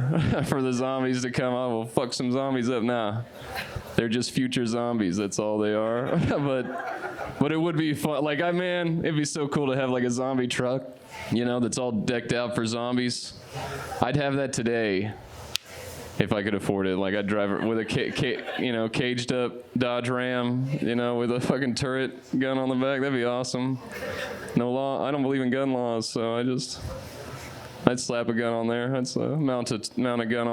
the zombies to come. I will fuck some zombies up." Nah, they're just future zombies. That's all they are. but it would be fun. Like, it'd be so cool to have like a zombie truck, you know, that's all decked out for zombies. I'd have that today if I could afford it. Like, I'd drive it with a caged up Dodge Ram, you know, with a fucking turret gun on the back. That'd be awesome. No law. I don't believe in gun laws, so I'd slap a gun on there. I'd mount a gun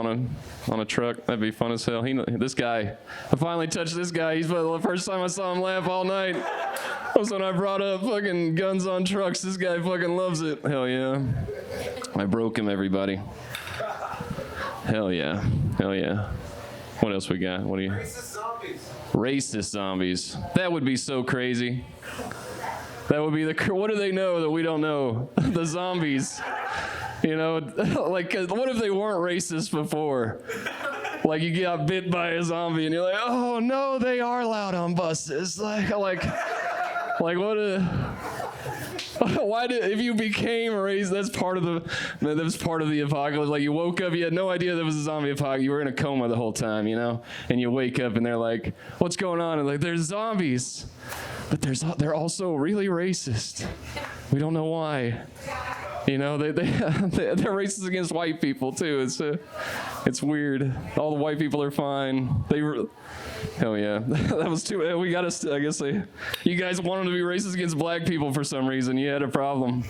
on a truck. That'd be fun as hell. This guy, I finally touched this guy. He's the first time I saw him laugh all night was when I brought up fucking guns on trucks. This guy fucking loves it. Hell yeah. I broke him, everybody. Hell yeah. Hell yeah. What else we got? What do you? Racist zombies. Racist zombies. That would be so crazy. That would be what do they know that we don't know? The zombies. You know, like, what if they weren't racist before? Like, you got bit by a zombie and you're like, "Oh no, they are loud on buses." Like what why did, if you became racist, that's part of the apocalypse. Like, you woke up, you had no idea there was a zombie apocalypse. You were in a coma the whole time, you know? And you wake up and they're like, "What's going on?" And like, "There's zombies. But they're also really racist. We don't know why." You know, they're racist against white people too. It's weird. All the white people are fine. Hell yeah. That was too. We got to. I guess you guys wanted to be racist against black people for some reason. You had a problem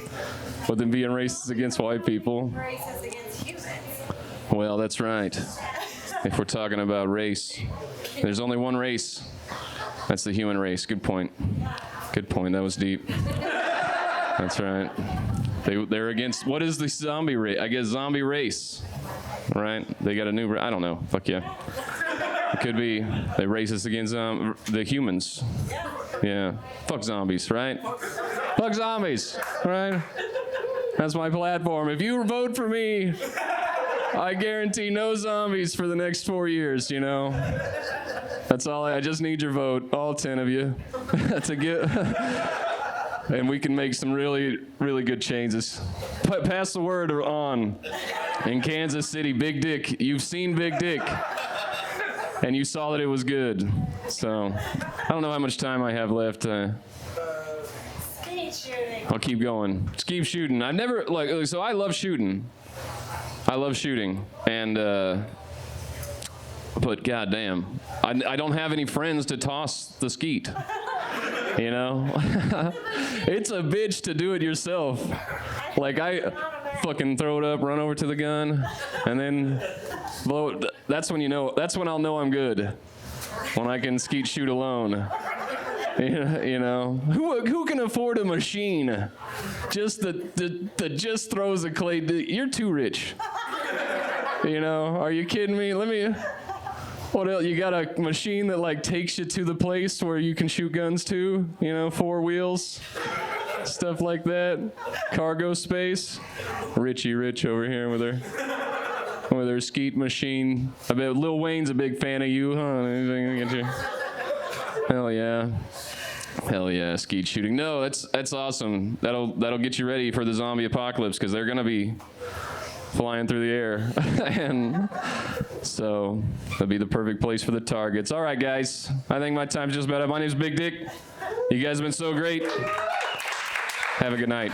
with them being racist against white people. Racist against humans. Well, that's right. If we're talking about race, there's only one race. That's the human race. Good point. Good point. That was deep. That's right. They're against, what is the zombie race? I guess zombie race, right? They got a new, I don't know. Fuck yeah. It could be they're racist against the humans. Yeah. Fuck zombies, right? Fuck zombies, right? That's my platform. If you vote for me, I guarantee no zombies for the next 4 years, you know? That's all. I just need your vote, all 10 of you, to get... And we can make some really, really good changes. Pass the word on. In Kansas City, Big Dick. You've seen Big Dick. And you saw that it was good. So, I don't know how much time I have left. Speed shooting. I'll keep going. Just keep shooting. I've never, so I love shooting. And, but goddamn, I don't have any friends to toss the skeet. You know, it's a bitch to do it yourself. Like, I fucking throw it up, run over to the gun, and then blow it. That's when I'll know I'm good. When I can skeet shoot alone. You know, who can afford a machine just that just throws a clay? You're too rich. You know, are you kidding me? What else? You got a machine that like takes you to the place where you can shoot guns to, you know, 4 wheels, stuff like that. Cargo space. Richie Rich over here with her skeet machine. I bet Lil Wayne's a big fan of you, huh? Get you. Hell yeah, skeet shooting. No, that's awesome. That'll get you ready for the zombie apocalypse because they're gonna be flying through the air. And so that'd be the perfect place for the targets. All right, guys. I think my time's just about up. My name's Big Dick. You guys have been so great. Have a good night.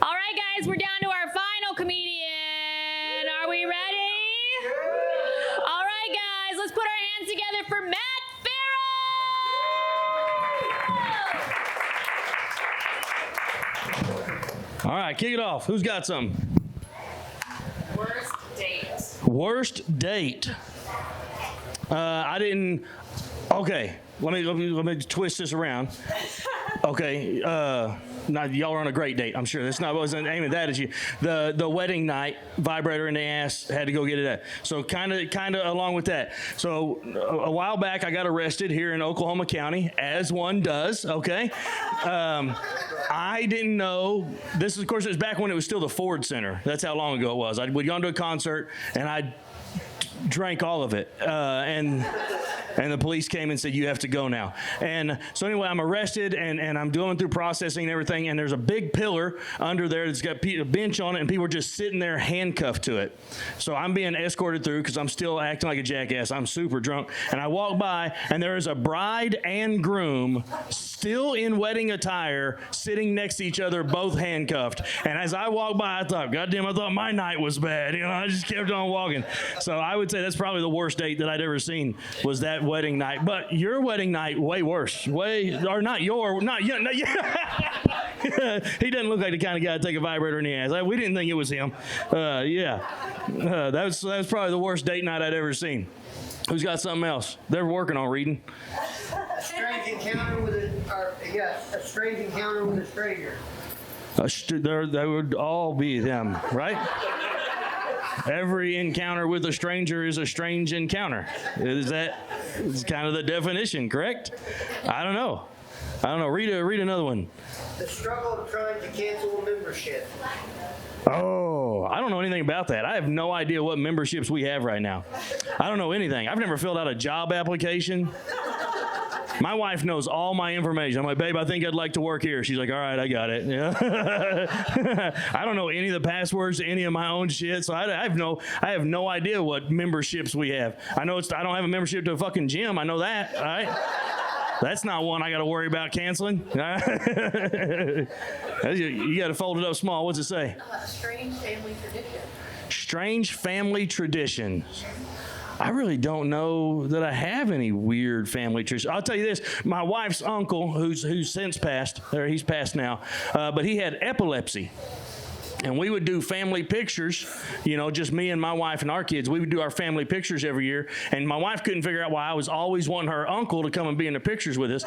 All right, guys, we're down to our final comedian. Are we ready? All right, guys, let's put our hands together for Matt All right, kick it off. Who's got some? Worst date. Worst date. I didn't. Okay, let me twist this around. Okay, y'all are on a great date. I'm sure that's not. I wasn't aiming that at you. The wedding night, vibrator in the ass, had to go get it at. So kind of along with that. So a while back, I got arrested here in Oklahoma County, as one does. Okay. I didn't know. This, of course, it was back when it was still the Ford Center. That's how long ago it was. We'd gone to a concert, and I drank all of it. And the police came and said, you have to go now. And so anyway, I'm arrested, and I'm going through processing and everything, and there's a big pillar under there that's got a bench on it, and people are just sitting there handcuffed to it. So I'm being escorted through because I'm still acting like a jackass. I'm super drunk. And I walk by, and there is a bride and groom still in wedding attire sitting next to each other, both handcuffed. And as I walked by, I thought, goddamn, I thought my night was bad. You know, I just kept on walking. So I would say that's probably the worst date that I'd ever seen was that wedding night. But your wedding night, way worse. He doesn't look like the kind of guy to take a vibrator in the ass. We didn't think it was him. That was probably the worst date night I'd ever seen. Who's got something else? They're working on reading. A strange encounter with a strange encounter with a stranger. That would all be them, right? Every encounter with a stranger is a strange encounter. Is kind of the definition, correct? I don't know. Read another one. The struggle of trying to cancel a membership. Oh, I don't know anything about that. I have no idea what memberships we have right now. I don't know anything. I've never filled out a job application. My wife knows all my information. I'm like, babe, I think I'd like to work here. She's like, all right, I got it. Yeah. I don't know any of the passwords to any of my own shit, so I have no idea what memberships we have. I know I don't have a membership to a fucking gym. I know that, all right? That's not one I got to worry about canceling. You got to fold it up small. What's it say? Strange family tradition. Strange family tradition. I really don't know that I have any weird family tradition. I'll tell you this. My wife's uncle, who's since passed, or he's passed now, but he had epilepsy. And we would do family pictures, just me and my wife and our kids. We would do our family pictures every year. And my wife couldn't figure out why I was always wanting her uncle to come and be in the pictures with us.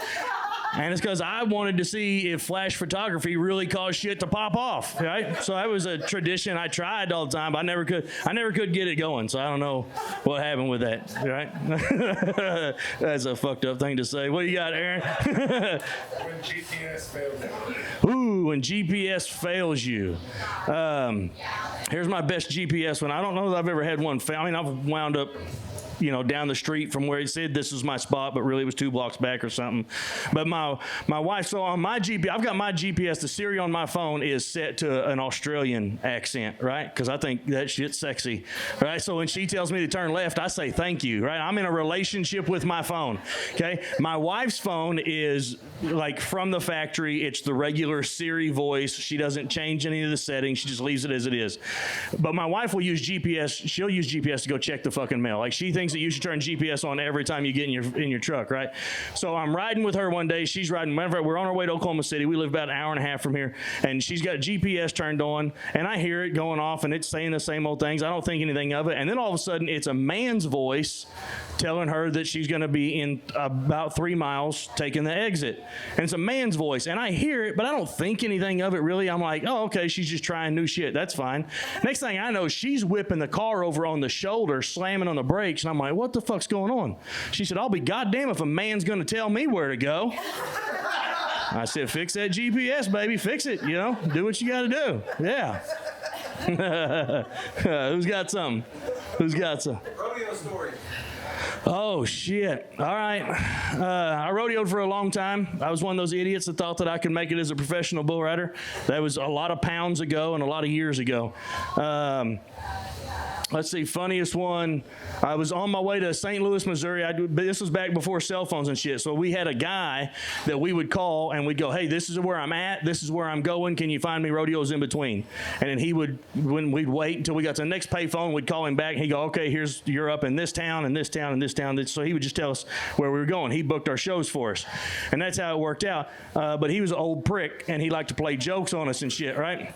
And it's because I wanted to see if flash photography really caused shit to pop off, right? So that was a tradition I tried all the time, but I never could get it going. So I don't know what happened with that, right? That's a fucked up thing to say. What do you got, Aaron? When GPS fails you. Ooh, when GPS fails you. Here's my best GPS one. I don't know that I've ever had one fail. I mean, I've wound up down the street from where he said this is my spot, but really it was 2 blocks back or something. But my wife, so on my GPS, I've got my GPS, the Siri on my phone is set to an Australian accent, right? Because I think that shit's sexy, right? So when she tells me to turn left, I say thank you, right? I'm in a relationship with my phone, okay? My wife's phone is like from the factory. It's the regular Siri voice. She doesn't change any of the settings. She just leaves it as it is. But my wife will use GPS. She'll use GPS to go check the fucking mail. Like she thinks things that you should turn GPS on every time you get in your truck, right? So I'm riding with her one day. She's riding. Matter of fact, we're on our way to Oklahoma City. We live about an hour and a half from here, and she's got GPS turned on, and I hear it going off, and it's saying the same old things. I don't think anything of it, and then all of a sudden, it's a man's voice telling her that she's going to be in about 3 miles taking the exit, and it's a man's voice, and I hear it, but I don't think anything of it really. I'm like, oh, okay, she's just trying new shit. That's fine. Next thing I know, she's whipping the car over on the shoulder, slamming on the brakes, and I'm like, what the fuck's going on? She said, I'll be goddamn if a man's going to tell me where to go. I said, fix that GPS, baby. Fix it, you know. Do what you got to do. Yeah. Who's got something? Who's got some? Rodeo story. Oh, shit. All right. I rodeoed for a long time. I was one of those idiots that thought that I could make it as a professional bull rider. That was a lot of pounds ago and a lot of years ago. Let's see, funniest one. I was on my way to St. Louis, Missouri. This was back before cell phones and shit. So we had a guy that we would call and we'd go, hey, this is where I'm at. This is where I'm going. Can you find me rodeos in between? And then he would, when we'd wait until we got to the next payphone, we'd call him back and he'd go, okay, you're up in this town and this town and this town. So he would just tell us where we were going. He booked our shows for us. And that's how it worked out. But he was an old prick and he liked to play jokes on us and shit, right?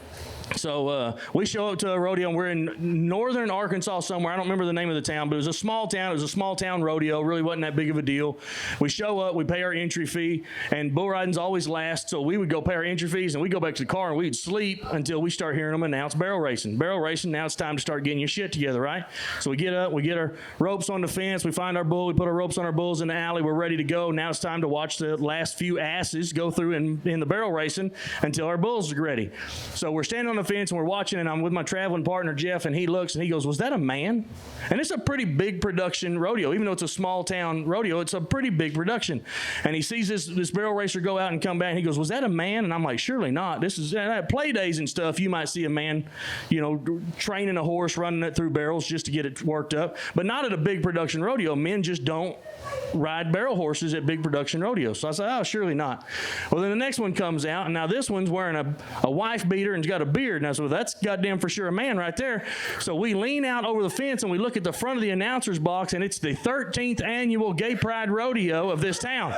So we show up to a rodeo, and we're in northern Arkansas somewhere. I don't remember the name of the town, but it was a small town. It was a small town rodeo. Really wasn't that big of a deal. We show up, we pay our entry fee, and bull riding's always last, so we would go pay our entry fees, and we'd go back to the car, and we'd sleep until we start hearing them announce barrel racing. Barrel racing, now it's time to start getting your shit together, right? So we get up, we get our ropes on the fence, we find our bull, we put our ropes on our bulls in the alley, we're ready to go. Now it's time to watch the last few asses go through in the barrel racing until our bulls are ready. So we're standing on the fence, and we're watching, and I'm with my traveling partner, Jeff, and he looks, and he goes, was that a man? And it's a pretty big production rodeo. Even though it's a small town rodeo, it's a pretty big production. And he sees this barrel racer go out and come back, and he goes, was that a man? And I'm like, surely not. This is at play days and stuff. You might see a man, you know, training a horse, running it through barrels just to get it worked up. But not at a big production rodeo. Men just don't ride barrel horses at big production rodeos. So I said, oh, surely not. Well, then the next one comes out, and now this one's wearing a wife beater and he's got a beard. And I said, well, that's goddamn for sure a man right there. So we lean out over the fence and we look at the front of the announcer's box, and it's the 13th annual Gay Pride Rodeo of this town.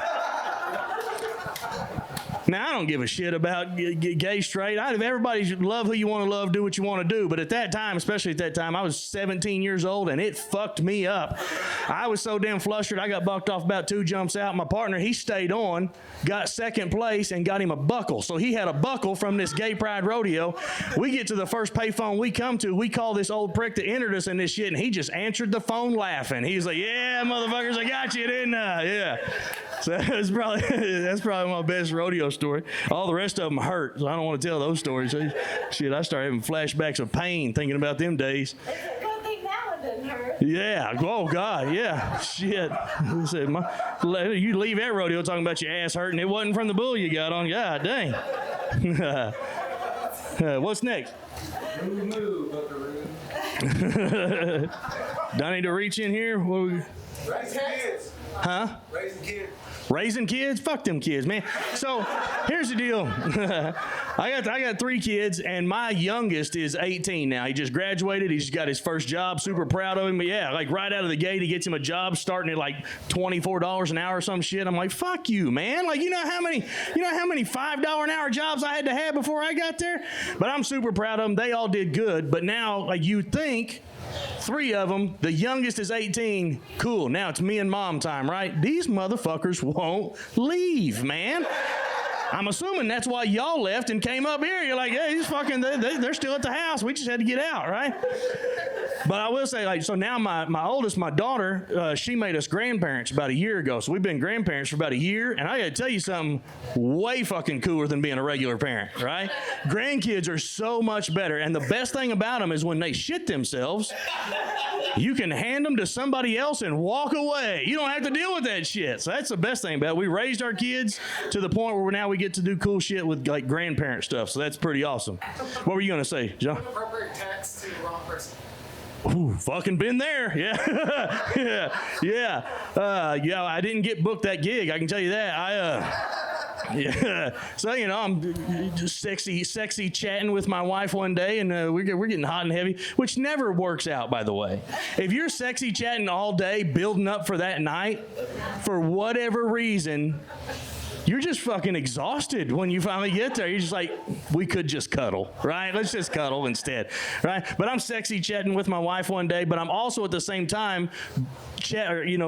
Now, I don't give a shit about gay, straight. Everybody should love who you want to love, do what you want to do. But at that time, especially at that time, I was 17 years old, and it fucked me up. I was so damn flustered, I got bucked off about 2 jumps out. My partner, he stayed on, got second place, and got him a buckle. So he had a buckle from this Gay Pride Rodeo. We get to the first payphone we come to. We call this old prick that entered us in this shit, and he just answered the phone laughing. He was like, yeah, motherfuckers, I got you, didn't I? Yeah. So that's probably my best rodeo story. All the rest of them hurt, so I don't want to tell those stories. Shit, I started having flashbacks of pain thinking about them days. It's a good thing that one didn't hurt. Yeah. Oh, God, yeah. Shit. You leave that rodeo talking about your ass hurting. It wasn't from the bull you got on. God dang. What's next? Move, Do I need to reach in here? Raising kids. Huh? Raising kids. Raising kids? Fuck them kids, man. So here's the deal. I got 3 kids, and my youngest is 18 now. He just graduated. He's just got his first job. Super proud of him. But yeah, like right out of the gate, he gets him a job starting at like $24 an hour or some shit. I'm like, fuck you, man. Like, you know how many $5 an hour jobs I had to have before I got there? But I'm super proud of them. They all did good. But now, like, you think 3 of them, the youngest is 18. Cool, now it's me and mom time, right? These motherfuckers won't leave, man. I'm assuming that's why y'all left and came up here. You're like, hey, these fucking, they're still at the house. We just had to get out, right? But I will say, like, so now my oldest, my daughter, she made us grandparents about a year ago. So we've been grandparents for about a year. And I got to tell you something way fucking cooler than being a regular parent, right? Grandkids are so much better. And the best thing about them is when they shit themselves, you can hand them to somebody else and walk away. You don't have to deal with that shit. So that's the best thing about it. We raised our kids to the point where now we get to do cool shit with like grandparent stuff. So that's pretty awesome. What were you going to say, John? Appropriate text to the wrong person. Ooh, fucking been there. Yeah. Yeah. I didn't get booked that gig. I can tell you that. Yeah. So, you know, I'm just sexy chatting with my wife one day, and we're getting hot and heavy, which never works out, by the way. If you're sexy chatting all day, building up for that night, for whatever reason, you're just fucking exhausted when you finally get there. You're just like, we could just cuddle, right? Let's just cuddle instead, right? But I'm sexy chatting with my wife one day, but I'm also at the same time sending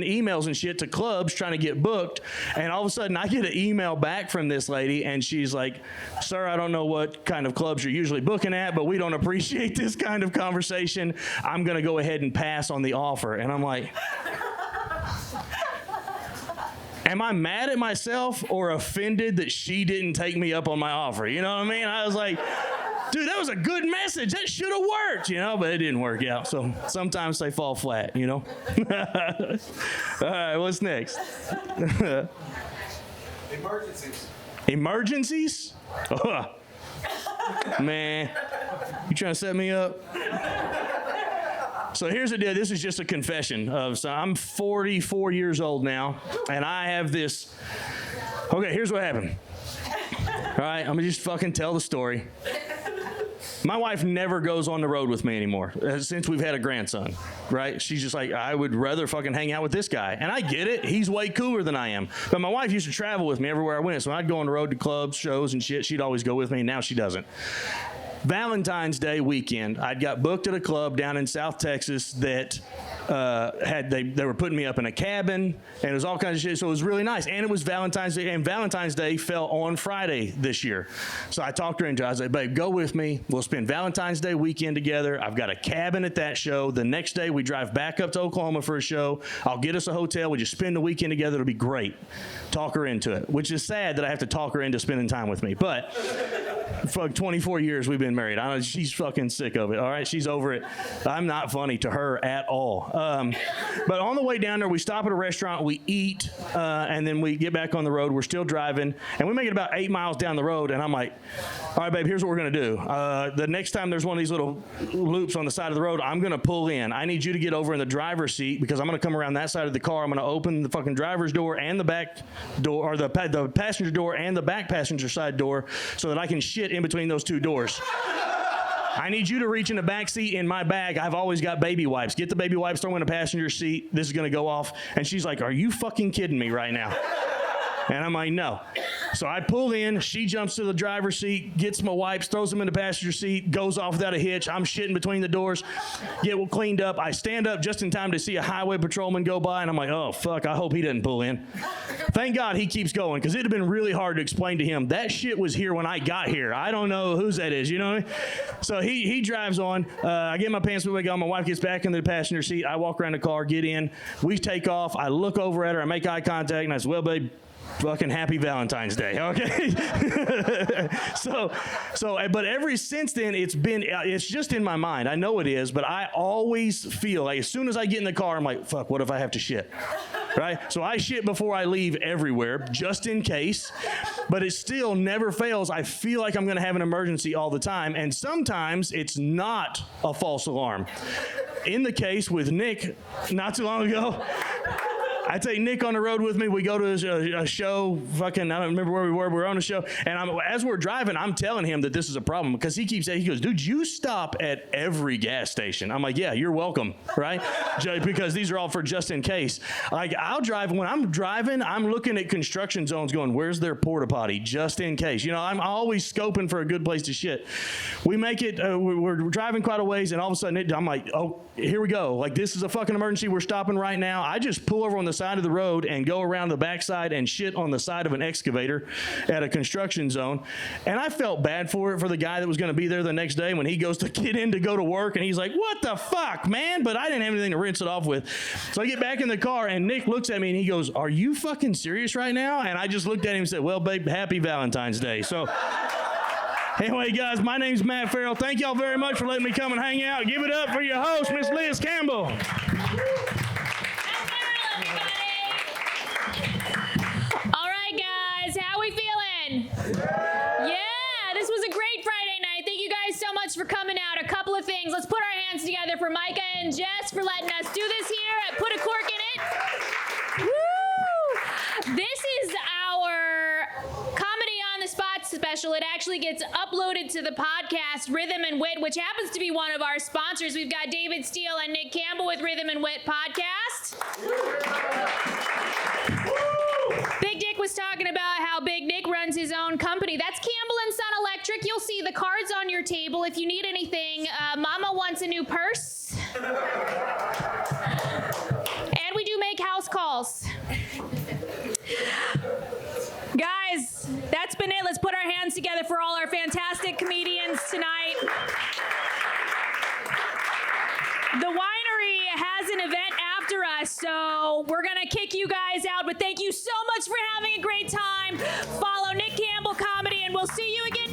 emails and shit to clubs trying to get booked. And all of a sudden I get an email back from this lady, and she's like, sir, I don't know what kind of clubs you're usually booking at, but we don't appreciate this kind of conversation. I'm going to go ahead and pass on the offer. And I'm like, am I mad at myself or offended that she didn't take me up on my offer? You know what I mean? I was like, dude, that was a good message. That should have worked, you know, but it didn't work out. So sometimes they fall flat, you know? All right, what's next? Emergencies. Emergencies? Oh, man, you trying to set me up? So here's the deal. This is just a confession. So I'm 44 years old now, and I have this. Okay, here's what happened. All right, I'm going to just fucking tell the story. My wife never goes on the road with me anymore since we've had a grandson, right? She's just like, I would rather fucking hang out with this guy. And I get it. He's way cooler than I am. But my wife used to travel with me everywhere I went. So when I'd go on the road to clubs, shows, and shit, she'd always go with me. Now she doesn't. Valentine's Day weekend, I got booked at a club down in South Texas that they were putting me up in a cabin, and it was all kinds of shit, so it was really nice. And it was Valentine's Day, and Valentine's Day fell on Friday this year. So I talked her into it. I was like, babe, go with me. We'll spend Valentine's Day weekend together. I've got a cabin at that show. The next day we drive back up to Oklahoma for a show. I'll get us a hotel. We just spend the weekend together. It'll be great. Talk her into it, which is sad that I have to talk her into spending time with me. But for 24 years we've been married. I know she's fucking sick of it. All right, she's over it. I'm not funny to her at all. But on the way down there, we stop at a restaurant, we eat, and then we get back on the road. We're still driving, and we make it about 8 miles down the road. And I'm like, all right, babe, here's what we're gonna do. The next time there's one of these little loops on the side of the road, I'm gonna pull in. I need you to get over in the driver's seat because I'm gonna come around that side of the car. I'm gonna open the fucking driver's door and the back door, or the passenger door and the back passenger side door, so that I can shit in between those two doors. I need you to reach in the back seat in my bag. I've always got baby wipes. Get the baby wipes, throw in the passenger seat. This is going to go off. And she's like, are you fucking kidding me right now? And I'm like, no. So I pull in, she jumps to the driver's seat, gets my wipes, throws them in the passenger seat, goes off without a hitch. I'm shitting between the doors, get cleaned up. I stand up just in time to see a highway patrolman go by, and I'm like, oh, fuck, I hope he doesn't pull in. Thank God he keeps going, because it'd have been really hard to explain to him, that shit was here when I got here. I don't know whose that is, you know what I mean? So he drives on. I get my pants put back on. My wife gets back in the passenger seat. I walk around the car, get in. We take off. I look over at her. I make eye contact, and I say, well, babe, fucking happy Valentine's Day, okay? But ever since then, it's just in my mind. I know it is, but I always feel like as soon as I get in the car, I'm like, fuck, what if I have to shit? Right? So I shit before I leave everywhere, just in case. But it still never fails. I feel like I'm going to have an emergency all the time. And sometimes it's not a false alarm. In the case with Nick, not too long ago, I take Nick on the road with me. We go to a show. Fucking, I don't remember where we were. We were on a show. And as we're driving, I'm telling him that this is a problem because he keeps saying, he goes, dude, you stop at every gas station. I'm like, yeah, you're welcome, right? Because these are all for just in case. Like, I'll drive. When I'm driving, I'm looking at construction zones going, where's their porta potty? Just in case. You know, I'm always scoping for a good place to shit. We make it, we're driving quite a ways, and all of a sudden, I'm like, oh, here we go. Like, this is a fucking emergency. We're stopping right now. I just pull over on the side of the road and go around the backside and shit on the side of an excavator at a construction zone. And I felt bad for the guy that was going to be there the next day when he goes to get in to go to work, and he's like, what the fuck, man? But I didn't have anything to rinse it off with. So I get back in the car, and Nick looks at me and he goes, are you fucking serious right now? And I just looked at him and said, well, babe, happy Valentine's Day. So anyway, guys, my name's Matt Ferrell. Thank y'all very much for letting me come and hang out. Give it up for your host, Miss Liz Campbell. All right, guys, how we feeling? Yeah, this was a great Friday night. Thank you guys so much for coming out. A couple of things. Let's put our hands together for Micah and Jess for letting us do this here at Put a Cork in It. Woo! This is our actually gets uploaded to the podcast Rhythm and Wit, which happens to be one of our sponsors. We've got David Steele and Nick Campbell with Rhythm and Wit podcast. Big Dick was talking about how Big Nick runs his own company. That's Campbell & Son Electric. You'll see the cards on your table if you need anything. Mama wants a new purse. And we do make house calls. Guys, that's been it. Let's put our hands together for all our fantastic comedians tonight. The Winery has an event after us, so we're going to kick you guys out. But thank you so much for having a great time. Follow Nick Campbell Comedy, and we'll see you again